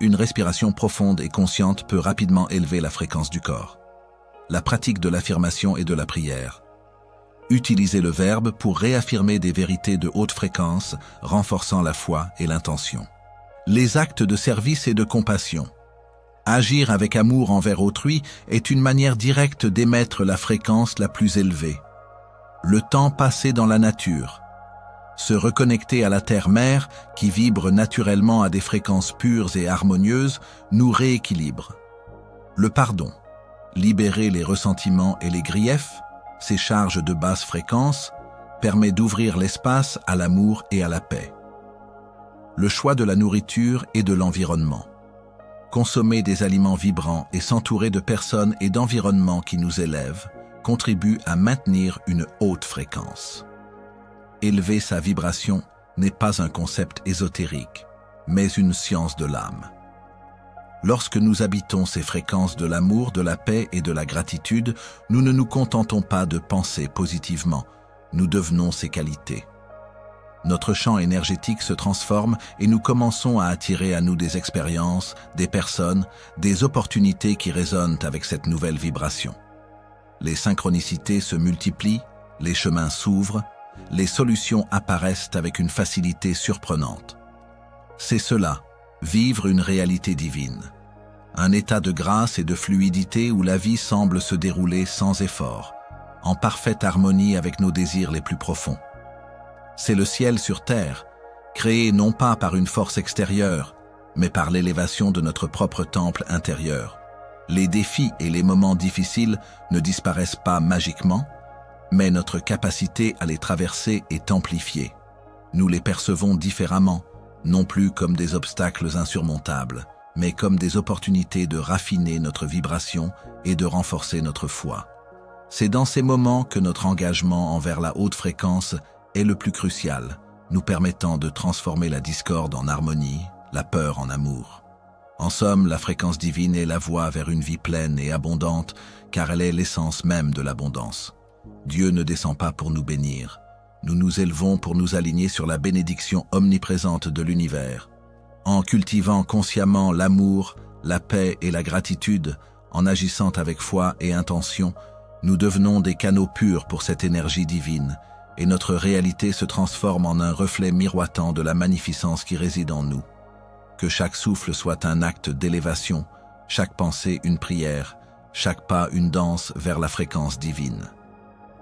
Une respiration profonde et consciente peut rapidement élever la fréquence du corps. La pratique de l'affirmation et de la prière. Utiliser le verbe pour réaffirmer des vérités de haute fréquence, renforçant la foi et l'intention. Les actes de service et de compassion. Agir avec amour envers autrui est une manière directe d'émettre la fréquence la plus élevée. Le temps passé dans la nature. Se reconnecter à la terre-mère, qui vibre naturellement à des fréquences pures et harmonieuses, nous rééquilibre. Le pardon. Libérer les ressentiments et les griefs, ces charges de basse fréquence, permet d'ouvrir l'espace à l'amour et à la paix. Le choix de la nourriture et de l'environnement. Consommer des aliments vibrants et s'entourer de personnes et d'environnements qui nous élèvent contribue à maintenir une haute fréquence. Élever sa vibration n'est pas un concept ésotérique, mais une science de l'âme. Lorsque nous habitons ces fréquences de l'amour, de la paix et de la gratitude, nous ne nous contentons pas de penser positivement, nous devenons ces qualités. Notre champ énergétique se transforme et nous commençons à attirer à nous des expériences, des personnes, des opportunités qui résonnent avec cette nouvelle vibration. Les synchronicités se multiplient, les chemins s'ouvrent, les solutions apparaissent avec une facilité surprenante. C'est cela, vivre une réalité divine. Un état de grâce et de fluidité où la vie semble se dérouler sans effort, en parfaite harmonie avec nos désirs les plus profonds. C'est le ciel sur terre, créé non pas par une force extérieure, mais par l'élévation de notre propre temple intérieur. Les défis et les moments difficiles ne disparaissent pas magiquement, mais notre capacité à les traverser est amplifiée. Nous les percevons différemment, non plus comme des obstacles insurmontables, mais comme des opportunités de raffiner notre vibration et de renforcer notre foi. C'est dans ces moments que notre engagement envers la haute fréquence est le plus crucial, nous permettant de transformer la discorde en harmonie, la peur en amour. En somme, la fréquence divine est la voie vers une vie pleine et abondante, car elle est l'essence même de l'abondance. Dieu ne descend pas pour nous bénir. Nous nous élevons pour nous aligner sur la bénédiction omniprésente de l'univers. En cultivant consciemment l'amour, la paix et la gratitude, en agissant avec foi et intention, nous devenons des canaux purs pour cette énergie divine, et notre réalité se transforme en un reflet miroitant de la magnificence qui réside en nous. Que chaque souffle soit un acte d'élévation, chaque pensée une prière, chaque pas une danse vers la fréquence divine.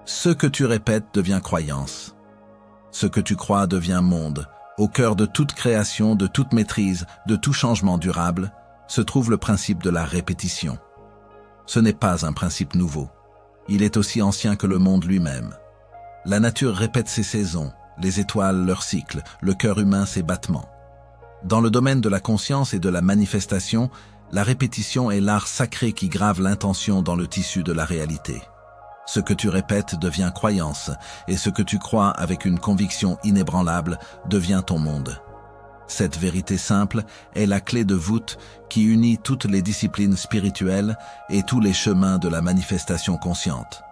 Ce que tu répètes devient croyance. Ce que tu crois devient monde. Au cœur de toute création, de toute maîtrise, de tout changement durable, se trouve le principe de la répétition. Ce n'est pas un principe nouveau. Il est aussi ancien que le monde lui-même. La nature répète ses saisons, les étoiles leurs cycles, le cœur humain ses battements. Dans le domaine de la conscience et de la manifestation, la répétition est l'art sacré qui grave l'intention dans le tissu de la réalité. Ce que tu répètes devient croyance, et ce que tu crois avec une conviction inébranlable devient ton monde. Cette vérité simple est la clé de voûte qui unit toutes les disciplines spirituelles et tous les chemins de la manifestation consciente.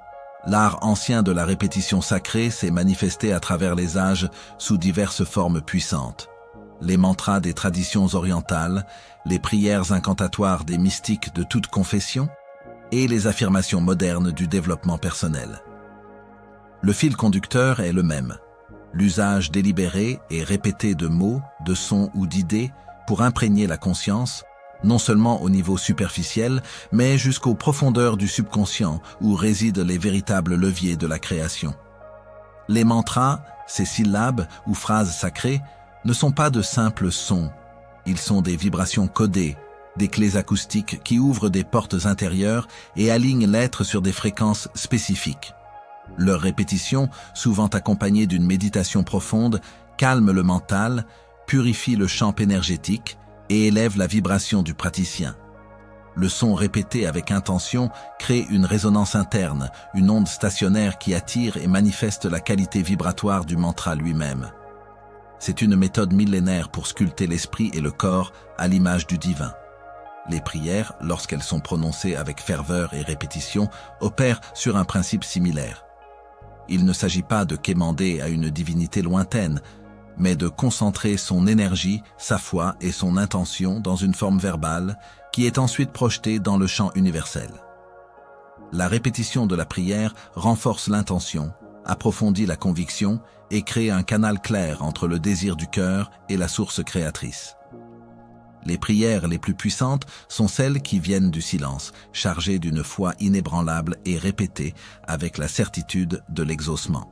L'art ancien de la répétition sacrée s'est manifesté à travers les âges sous diverses formes puissantes. Les mantras des traditions orientales, les prières incantatoires des mystiques de toute confession et les affirmations modernes du développement personnel. Le fil conducteur est le même. L'usage délibéré et répété de mots, de sons ou d'idées pour imprégner la conscience, non seulement au niveau superficiel, mais jusqu'aux profondeurs du subconscient où résident les véritables leviers de la création. Les mantras, ces syllabes ou phrases sacrées, ne sont pas de simples sons. Ils sont des vibrations codées, des clés acoustiques qui ouvrent des portes intérieures et alignent l'être sur des fréquences spécifiques. Leur répétition, souvent accompagnée d'une méditation profonde, calme le mental, purifie le champ énergétique et élève la vibration du praticien. Le son répété avec intention crée une résonance interne, une onde stationnaire qui attire et manifeste la qualité vibratoire du mantra lui-même. C'est une méthode millénaire pour sculpter l'esprit et le corps à l'image du divin. Les prières, lorsqu'elles sont prononcées avec ferveur et répétition, opèrent sur un principe similaire. Il ne s'agit pas de quémander à une divinité lointaine, mais de concentrer son énergie, sa foi et son intention dans une forme verbale qui est ensuite projetée dans le champ universel. La répétition de la prière renforce l'intention, approfondit la conviction et crée un canal clair entre le désir du cœur et la source créatrice. Les prières les plus puissantes sont celles qui viennent du silence, chargées d'une foi inébranlable et répétées avec la certitude de l'exaucement.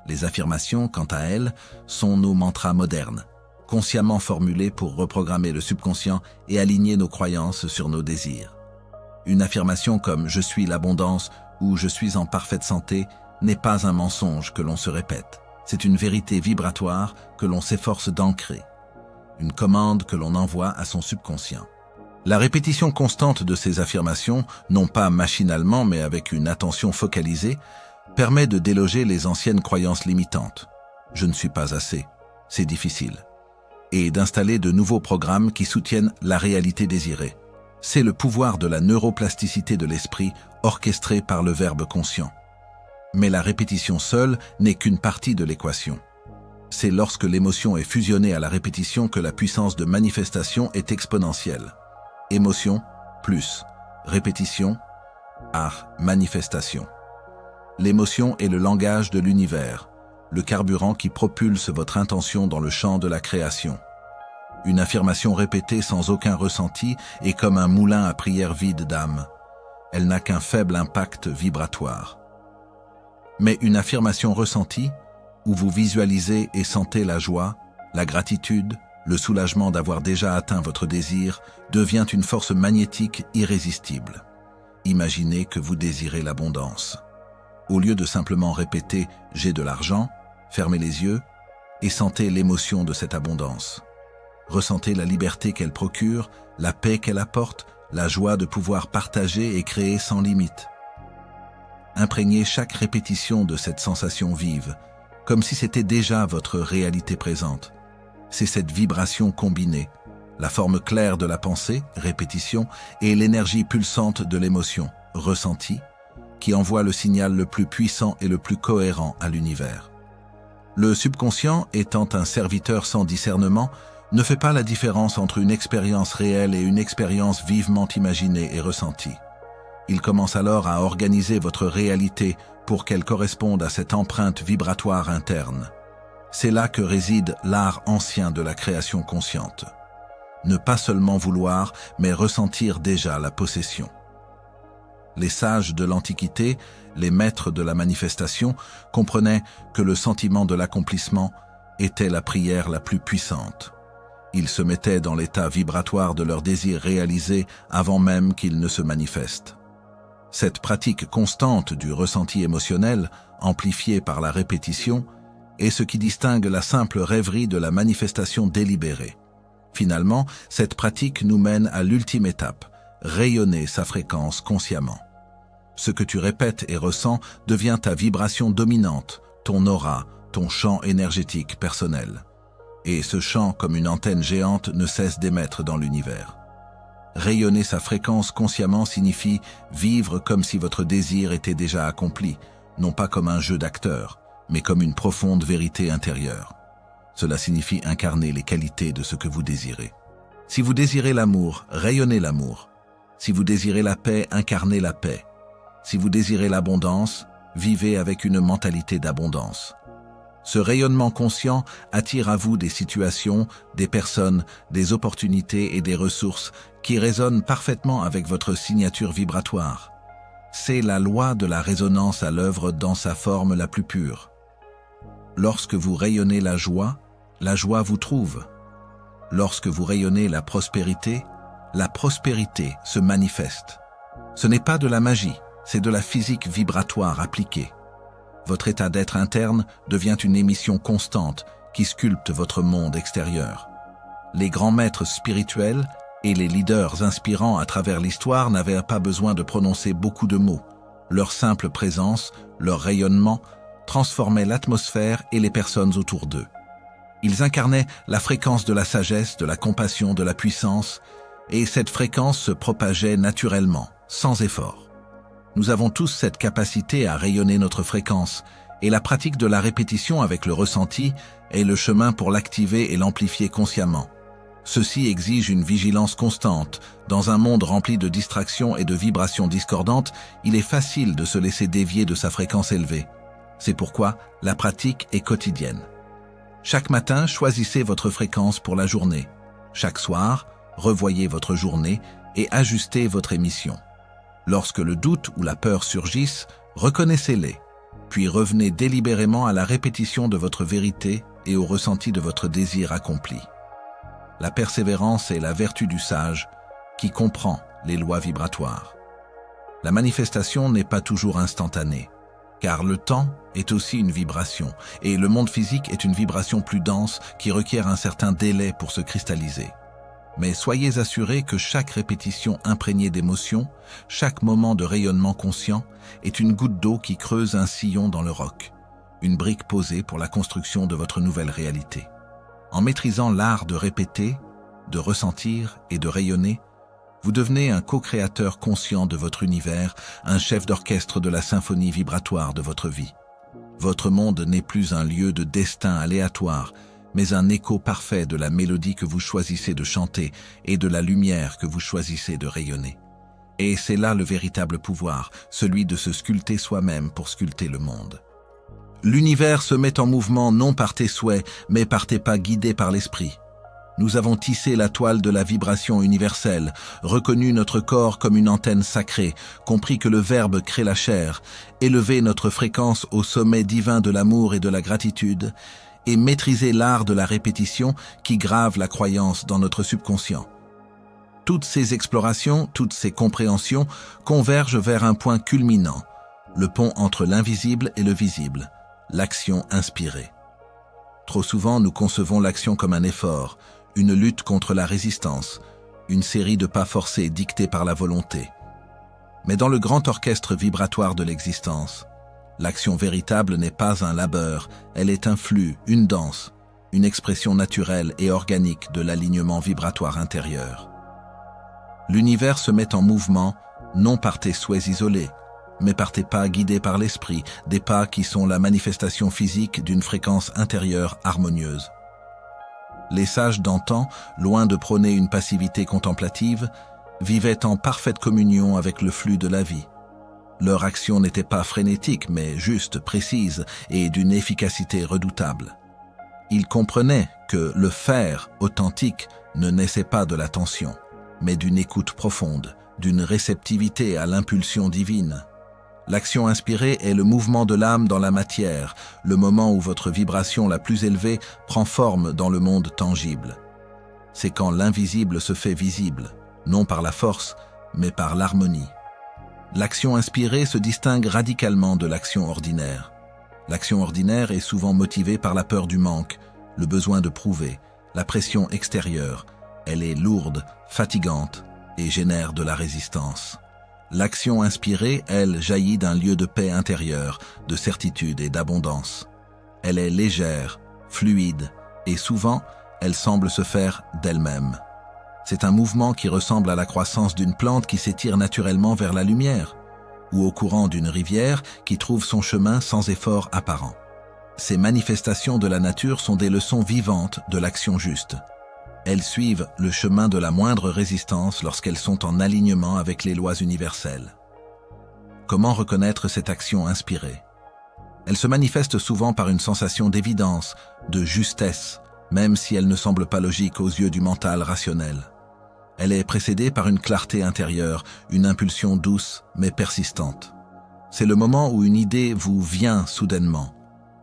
Les affirmations, quant à elles, sont nos mantras modernes, consciemment formulés pour reprogrammer le subconscient et aligner nos croyances sur nos désirs. Une affirmation comme « Je suis l'abondance » ou « Je suis en parfaite santé » n'est pas un mensonge que l'on se répète. C'est une vérité vibratoire que l'on s'efforce d'ancrer. Une commande que l'on envoie à son subconscient. La répétition constante de ces affirmations, non pas machinalement mais avec une attention focalisée, permet de déloger les anciennes croyances limitantes. Je ne suis pas assez, c'est difficile. Et d'installer de nouveaux programmes qui soutiennent la réalité désirée. C'est le pouvoir de la neuroplasticité de l'esprit orchestré par le verbe conscient. Mais la répétition seule n'est qu'une partie de l'équation. C'est lorsque l'émotion est fusionnée à la répétition que la puissance de manifestation est exponentielle. Émotion plus répétition manifestation. L'émotion est le langage de l'univers, le carburant qui propulse votre intention dans le champ de la création. Une affirmation répétée sans aucun ressenti est comme un moulin à prière vide d'âme. Elle n'a qu'un faible impact vibratoire. Mais une affirmation ressentie, où vous visualisez et sentez la joie, la gratitude, le soulagement d'avoir déjà atteint votre désir, devient une force magnétique irrésistible. Imaginez que vous désirez l'abondance. Au lieu de simplement répéter « j'ai de l'argent », fermez les yeux et sentez l'émotion de cette abondance. Ressentez la liberté qu'elle procure, la paix qu'elle apporte, la joie de pouvoir partager et créer sans limite. Imprégnez chaque répétition de cette sensation vive, comme si c'était déjà votre réalité présente. C'est cette vibration combinée, la forme claire de la pensée, répétition, et l'énergie pulsante de l'émotion, ressenti, qui envoie le signal le plus puissant et le plus cohérent à l'univers. Le subconscient, étant un serviteur sans discernement, ne fait pas la différence entre une expérience réelle et une expérience vivement imaginée et ressentie. Il commence alors à organiser votre réalité pour qu'elle corresponde à cette empreinte vibratoire interne. C'est là que réside l'art ancien de la création consciente. Ne pas seulement vouloir, mais ressentir déjà la possession. Les sages de l'Antiquité, les maîtres de la manifestation, comprenaient que le sentiment de l'accomplissement était la prière la plus puissante. Ils se mettaient dans l'état vibratoire de leur désir réalisé avant même qu'il ne se manifeste. Cette pratique constante du ressenti émotionnel, amplifiée par la répétition, est ce qui distingue la simple rêverie de la manifestation délibérée. Finalement, cette pratique nous mène à l'ultime étape, rayonner sa fréquence consciemment. Ce que tu répètes et ressens devient ta vibration dominante, ton aura, ton champ énergétique personnel. Et ce champ, comme une antenne géante, ne cesse d'émettre dans l'univers. Rayonner sa fréquence consciemment signifie vivre comme si votre désir était déjà accompli, non pas comme un jeu d'acteur, mais comme une profonde vérité intérieure. Cela signifie incarner les qualités de ce que vous désirez. Si vous désirez l'amour, rayonnez l'amour. Si vous désirez la paix, incarnez la paix. Si vous désirez l'abondance, vivez avec une mentalité d'abondance. Ce rayonnement conscient attire à vous des situations, des personnes, des opportunités et des ressources qui résonnent parfaitement avec votre signature vibratoire. C'est la loi de la résonance à l'œuvre dans sa forme la plus pure. Lorsque vous rayonnez la joie vous trouve. Lorsque vous rayonnez la prospérité se manifeste. Ce n'est pas de la magie, c'est de la physique vibratoire appliquée. Votre état d'être interne devient une émission constante qui sculpte votre monde extérieur. Les grands maîtres spirituels et les leaders inspirants à travers l'histoire n'avaient pas besoin de prononcer beaucoup de mots. Leur simple présence, leur rayonnement, transformait l'atmosphère et les personnes autour d'eux. Ils incarnaient la fréquence de la sagesse, de la compassion, de la puissance, et cette fréquence se propageait naturellement, sans effort. Nous avons tous cette capacité à rayonner notre fréquence, et la pratique de la répétition avec le ressenti est le chemin pour l'activer et l'amplifier consciemment. Ceci exige une vigilance constante. Dans un monde rempli de distractions et de vibrations discordantes, il est facile de se laisser dévier de sa fréquence élevée. C'est pourquoi la pratique est quotidienne. Chaque matin, choisissez votre fréquence pour la journée. Chaque soir, revoyez votre journée et ajustez votre émission. Lorsque le doute ou la peur surgissent, reconnaissez-les, puis revenez délibérément à la répétition de votre vérité et au ressenti de votre désir accompli. La persévérance est la vertu du sage qui comprend les lois vibratoires. La manifestation n'est pas toujours instantanée, car le temps est aussi une vibration, et le monde physique est une vibration plus dense qui requiert un certain délai pour se cristalliser. Mais soyez assurés que chaque répétition imprégnée d'émotion, chaque moment de rayonnement conscient, est une goutte d'eau qui creuse un sillon dans le roc, une brique posée pour la construction de votre nouvelle réalité. En maîtrisant l'art de répéter, de ressentir et de rayonner, vous devenez un co-créateur conscient de votre univers, un chef d'orchestre de la symphonie vibratoire de votre vie. Votre monde n'est plus un lieu de destin aléatoire, mais un écho parfait de la mélodie que vous choisissez de chanter et de la lumière que vous choisissez de rayonner. Et c'est là le véritable pouvoir, celui de se sculpter soi-même pour sculpter le monde. L'univers se met en mouvement non par tes souhaits, mais par tes pas guidés par l'esprit. Nous avons tissé la toile de la vibration universelle, reconnu notre corps comme une antenne sacrée, compris que le Verbe crée la chair, élevé notre fréquence au sommet divin de l'amour et de la gratitude, et maîtriser l'art de la répétition qui grave la croyance dans notre subconscient. Toutes ces explorations, toutes ces compréhensions convergent vers un point culminant, le pont entre l'invisible et le visible, l'action inspirée. Trop souvent, nous concevons l'action comme un effort, une lutte contre la résistance, une série de pas forcés dictés par la volonté. Mais dans le grand orchestre vibratoire de l'existence, l'action véritable n'est pas un labeur, elle est un flux, une danse, une expression naturelle et organique de l'alignement vibratoire intérieur. L'univers se met en mouvement, non par tes souhaits isolés, mais par tes pas guidés par l'esprit, des pas qui sont la manifestation physique d'une fréquence intérieure harmonieuse. Les sages d'antan, loin de prôner une passivité contemplative, vivaient en parfaite communion avec le flux de la vie. Leur action n'était pas frénétique, mais juste, précise et d'une efficacité redoutable. Ils comprenaient que le faire authentique ne naissait pas de la tension, mais d'une écoute profonde, d'une réceptivité à l'impulsion divine. L'action inspirée est le mouvement de l'âme dans la matière, le moment où votre vibration la plus élevée prend forme dans le monde tangible. C'est quand l'invisible se fait visible, non par la force, mais par l'harmonie. L'action inspirée se distingue radicalement de l'action ordinaire. L'action ordinaire est souvent motivée par la peur du manque, le besoin de prouver, la pression extérieure. Elle est lourde, fatigante et génère de la résistance. L'action inspirée, elle, jaillit d'un lieu de paix intérieure, de certitude et d'abondance. Elle est légère, fluide et souvent, elle semble se faire d'elle-même. C'est un mouvement qui ressemble à la croissance d'une plante qui s'étire naturellement vers la lumière, ou au courant d'une rivière qui trouve son chemin sans effort apparent. Ces manifestations de la nature sont des leçons vivantes de l'action juste. Elles suivent le chemin de la moindre résistance lorsqu'elles sont en alignement avec les lois universelles. Comment reconnaître cette action inspirée? Elle se manifeste souvent par une sensation d'évidence, de justesse, même si elle ne semble pas logique aux yeux du mental rationnel. Elle est précédée par une clarté intérieure, une impulsion douce mais persistante. C'est le moment où une idée vous vient soudainement.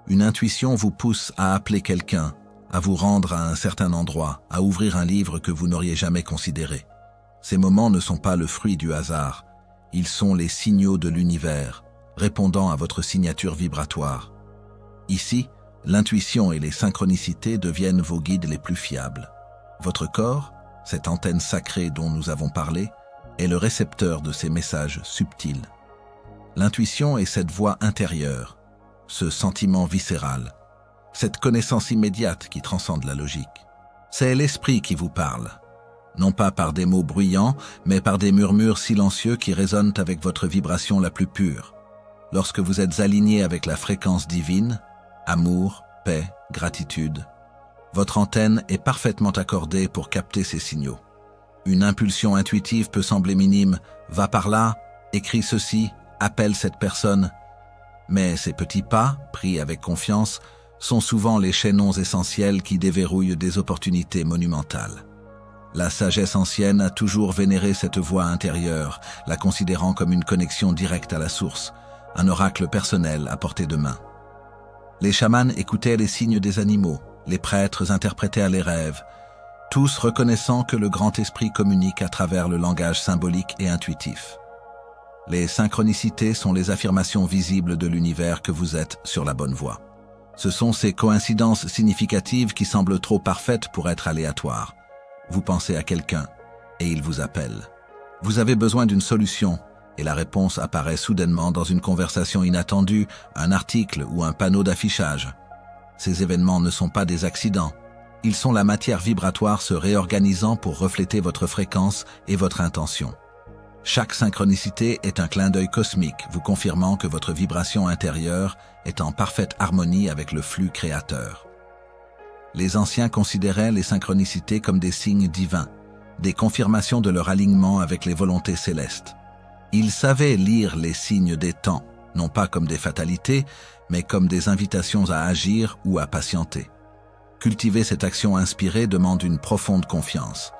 Une intuition vous pousse à appeler quelqu'un, à vous rendre à un certain endroit, à ouvrir un livre que vous n'auriez jamais considéré. Ces moments ne sont pas le fruit du hasard. Ils sont les signaux de l'univers, répondant à votre signature vibratoire. Ici, l'intuition et les synchronicités deviennent vos guides les plus fiables. Votre corps, cette antenne sacrée dont nous avons parlé, est le récepteur de ces messages subtils. L'intuition est cette voix intérieure, ce sentiment viscéral, cette connaissance immédiate qui transcende la logique. C'est l'esprit qui vous parle, non pas par des mots bruyants, mais par des murmures silencieux qui résonnent avec votre vibration la plus pure. Lorsque vous êtes aligné avec la fréquence divine, amour, paix, gratitude, votre antenne est parfaitement accordée pour capter ces signaux. Une impulsion intuitive peut sembler minime, va par là, écris ceci, appelle cette personne. Mais ces petits pas, pris avec confiance, sont souvent les chaînons essentiels qui déverrouillent des opportunités monumentales. La sagesse ancienne a toujours vénéré cette voix intérieure, la considérant comme une connexion directe à la source, un oracle personnel à portée de main. Les chamans écoutaient les signes des animaux, les prêtres interprétaient les rêves, tous reconnaissant que le grand esprit communique à travers le langage symbolique et intuitif. Les synchronicités sont les affirmations visibles de l'univers que vous êtes sur la bonne voie. Ce sont ces coïncidences significatives qui semblent trop parfaites pour être aléatoires. Vous pensez à quelqu'un et il vous appelle. Vous avez besoin d'une solution et la réponse apparaît soudainement dans une conversation inattendue, un article ou un panneau d'affichage. Ces événements ne sont pas des accidents. Ils sont la matière vibratoire se réorganisant pour refléter votre fréquence et votre intention. Chaque synchronicité est un clin d'œil cosmique, vous confirmant que votre vibration intérieure est en parfaite harmonie avec le flux créateur. Les anciens considéraient les synchronicités comme des signes divins, des confirmations de leur alignement avec les volontés célestes. Ils savaient lire les signes des temps, non pas comme des fatalités, mais comme des invitations à agir ou à patienter. Cultiver cette action inspirée demande une profonde confiance.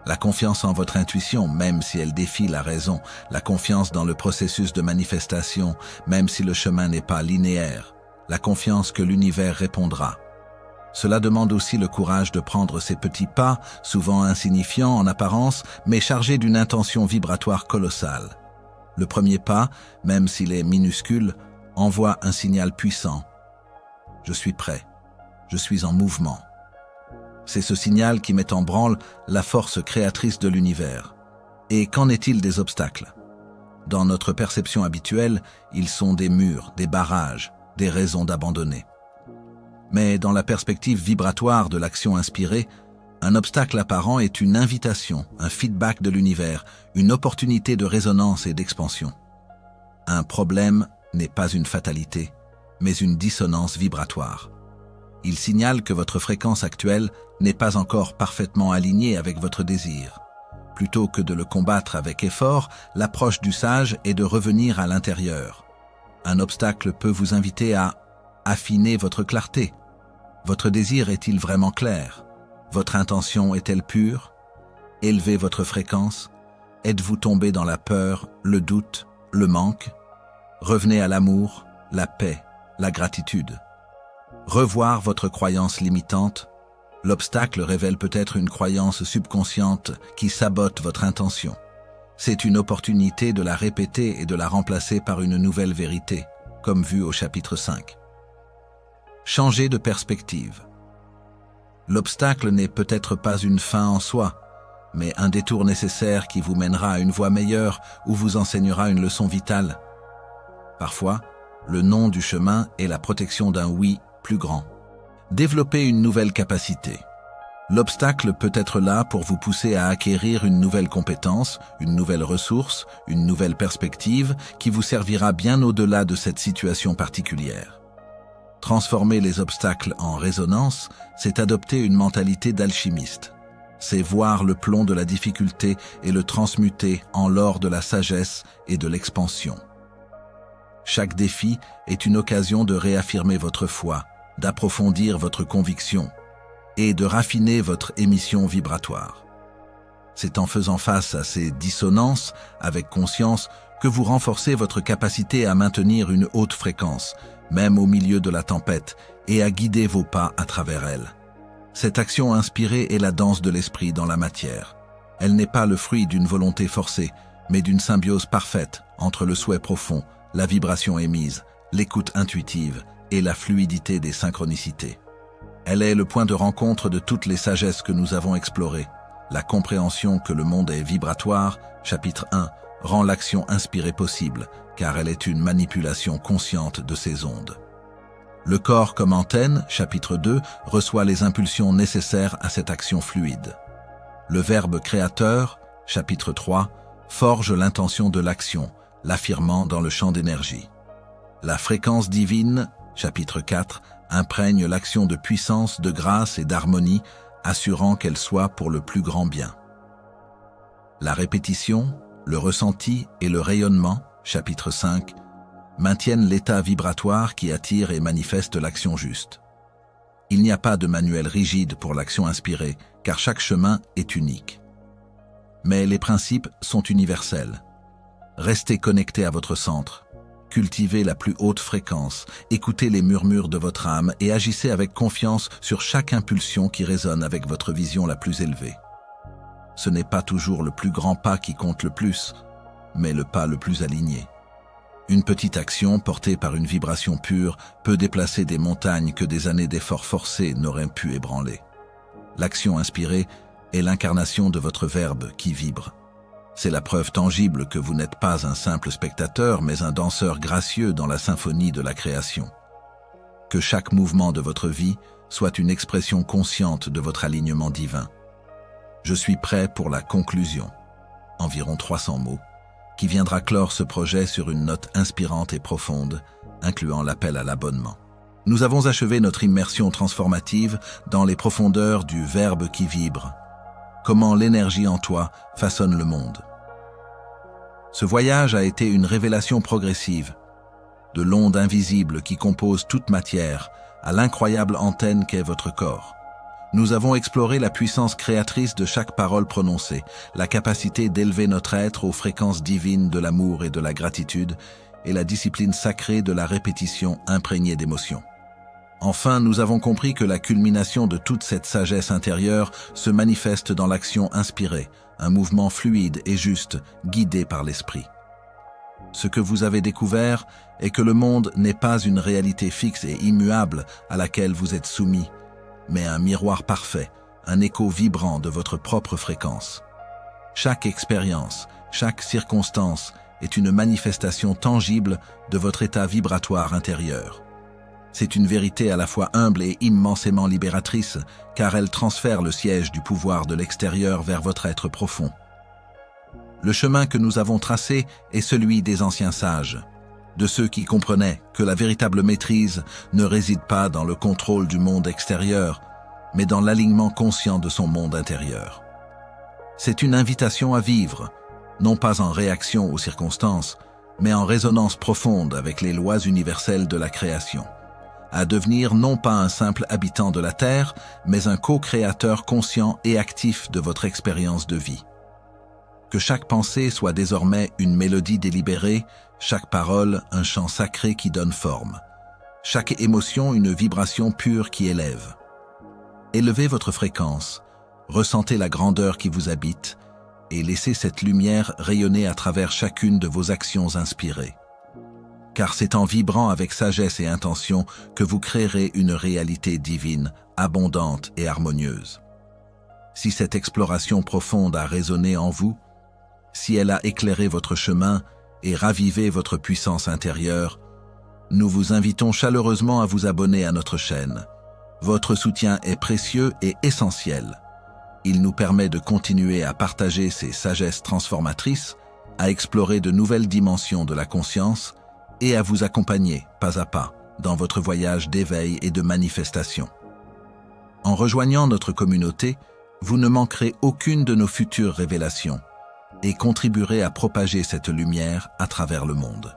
La confiance en votre intuition, même si elle défie la raison, la confiance dans le processus de manifestation, même si le chemin n'est pas linéaire, la confiance que l'univers répondra. Cela demande aussi le courage de prendre ces petits pas, souvent insignifiants en apparence, mais chargés d'une intention vibratoire colossale. Le premier pas, même s'il est minuscule, envoie un signal puissant. Je suis prêt. Je suis en mouvement. C'est ce signal qui met en branle la force créatrice de l'univers. Et qu'en est-il des obstacles? Dans notre perception habituelle, ils sont des murs, des barrages, des raisons d'abandonner. Mais dans la perspective vibratoire de l'action inspirée, un obstacle apparent est une invitation, un feedback de l'univers, une opportunité de résonance et d'expansion. Un problème n'est pas une fatalité, mais une dissonance vibratoire. Il signale que votre fréquence actuelle n'est pas encore parfaitement alignée avec votre désir. Plutôt que de le combattre avec effort, l'approche du sage est de revenir à l'intérieur. Un obstacle peut vous inviter à affiner votre clarté. Votre désir est-il vraiment clair? Votre intention est-elle pure? Élevez votre fréquence. Êtes-vous tombé dans la peur, le doute, le manque? Revenez à l'amour, la paix, la gratitude. Revoir votre croyance limitante. L'obstacle révèle peut-être une croyance subconsciente qui sabote votre intention. C'est une opportunité de la répéter et de la remplacer par une nouvelle vérité, comme vu au chapitre 5. Changez de perspective. L'obstacle n'est peut-être pas une fin en soi, mais un détour nécessaire qui vous mènera à une voie meilleure ou vous enseignera une leçon vitale. Parfois, le nom du chemin est la protection d'un oui plus grand. Développez une nouvelle capacité. L'obstacle peut être là pour vous pousser à acquérir une nouvelle compétence, une nouvelle ressource, une nouvelle perspective qui vous servira bien au-delà de cette situation particulière. Transformer les obstacles en résonance, c'est adopter une mentalité d'alchimiste. C'est voir le plomb de la difficulté et le transmuter en l'or de la sagesse et de l'expansion. Chaque défi est une occasion de réaffirmer votre foi, d'approfondir votre conviction et de raffiner votre émission vibratoire. C'est en faisant face à ces dissonances avec conscience que vous renforcez votre capacité à maintenir une haute fréquence, même au milieu de la tempête, et à guider vos pas à travers elle. Cette action inspirée est la danse de l'esprit dans la matière. Elle n'est pas le fruit d'une volonté forcée, mais d'une symbiose parfaite entre le souhait profond, la vibration émise, l'écoute intuitive et la fluidité des synchronicités. Elle est le point de rencontre de toutes les sagesses que nous avons explorées. La compréhension que le monde est vibratoire, chapitre 1, rend l'action inspirée possible, car elle est une manipulation consciente de ces ondes. Le corps comme antenne, chapitre 2, reçoit les impulsions nécessaires à cette action fluide. Le verbe créateur, chapitre 3, forge l'intention de l'action, l'affirmant dans le champ d'énergie. La fréquence divine, chapitre 4, imprègne l'action de puissance, de grâce et d'harmonie, assurant qu'elle soit pour le plus grand bien. La répétition, le ressenti et le rayonnement, chapitre 5, maintiennent l'état vibratoire qui attire et manifeste l'action juste. Il n'y a pas de manuel rigide pour l'action inspirée, car chaque chemin est unique. Mais les principes sont universels. Restez connecté à votre centre. Cultivez la plus haute fréquence, écoutez les murmures de votre âme et agissez avec confiance sur chaque impulsion qui résonne avec votre vision la plus élevée. Ce n'est pas toujours le plus grand pas qui compte le plus, mais le pas le plus aligné. Une petite action portée par une vibration pure peut déplacer des montagnes que des années d'efforts forcés n'auraient pu ébranler. L'action inspirée est l'incarnation de votre verbe qui vibre. C'est la preuve tangible que vous n'êtes pas un simple spectateur, mais un danseur gracieux dans la symphonie de la création. Que chaque mouvement de votre vie soit une expression consciente de votre alignement divin. Je suis prêt pour la conclusion, environ 300 mots, qui viendra clore ce projet sur une note inspirante et profonde, incluant l'appel à l'abonnement. Nous avons achevé notre immersion transformative dans les profondeurs du verbe qui vibre. Comment l'énergie en toi façonne le monde. Ce voyage a été une révélation progressive, de l'onde invisible qui compose toute matière à l'incroyable antenne qu'est votre corps. Nous avons exploré la puissance créatrice de chaque parole prononcée, la capacité d'élever notre être aux fréquences divines de l'amour et de la gratitude, et la discipline sacrée de la répétition imprégnée d'émotion. Enfin, nous avons compris que la culmination de toute cette sagesse intérieure se manifeste dans l'action inspirée, un mouvement fluide et juste, guidé par l'esprit. Ce que vous avez découvert est que le monde n'est pas une réalité fixe et immuable à laquelle vous êtes soumis, mais un miroir parfait, un écho vibrant de votre propre fréquence. Chaque expérience, chaque circonstance est une manifestation tangible de votre état vibratoire intérieur. C'est une vérité à la fois humble et immensément libératrice, car elle transfère le siège du pouvoir de l'extérieur vers votre être profond. Le chemin que nous avons tracé est celui des anciens sages, de ceux qui comprenaient que la véritable maîtrise ne réside pas dans le contrôle du monde extérieur, mais dans l'alignement conscient de son monde intérieur. C'est une invitation à vivre, non pas en réaction aux circonstances, mais en résonance profonde avec les lois universelles de la création, à devenir non pas un simple habitant de la Terre, mais un co-créateur conscient et actif de votre expérience de vie. Que chaque pensée soit désormais une mélodie délibérée, chaque parole un chant sacré qui donne forme, chaque émotion une vibration pure qui élève. Élevez votre fréquence, ressentez la grandeur qui vous habite et laissez cette lumière rayonner à travers chacune de vos actions inspirées. Car c'est en vibrant avec sagesse et intention que vous créerez une réalité divine, abondante et harmonieuse. Si cette exploration profonde a résonné en vous, si elle a éclairé votre chemin et ravivé votre puissance intérieure, nous vous invitons chaleureusement à vous abonner à notre chaîne. Votre soutien est précieux et essentiel. Il nous permet de continuer à partager ces sagesses transformatrices, à explorer de nouvelles dimensions de la conscience et à vous accompagner, pas à pas, dans votre voyage d'éveil et de manifestation. En rejoignant notre communauté, vous ne manquerez aucune de nos futures révélations et contribuerez à propager cette lumière à travers le monde.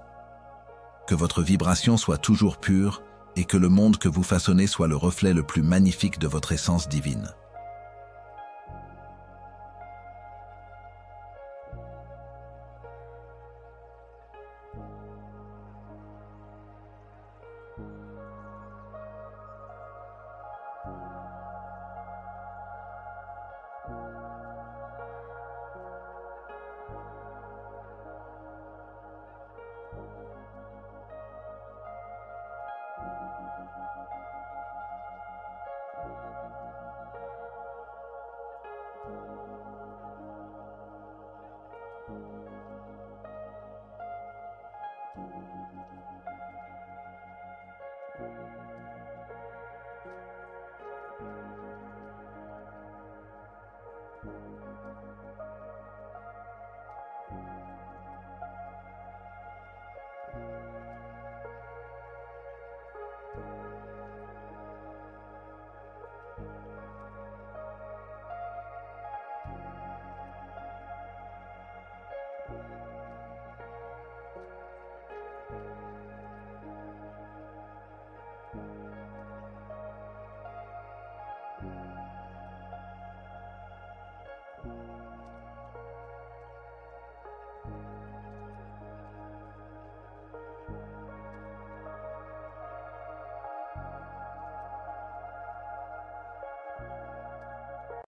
Que votre vibration soit toujours pure et que le monde que vous façonnez soit le reflet le plus magnifique de votre essence divine.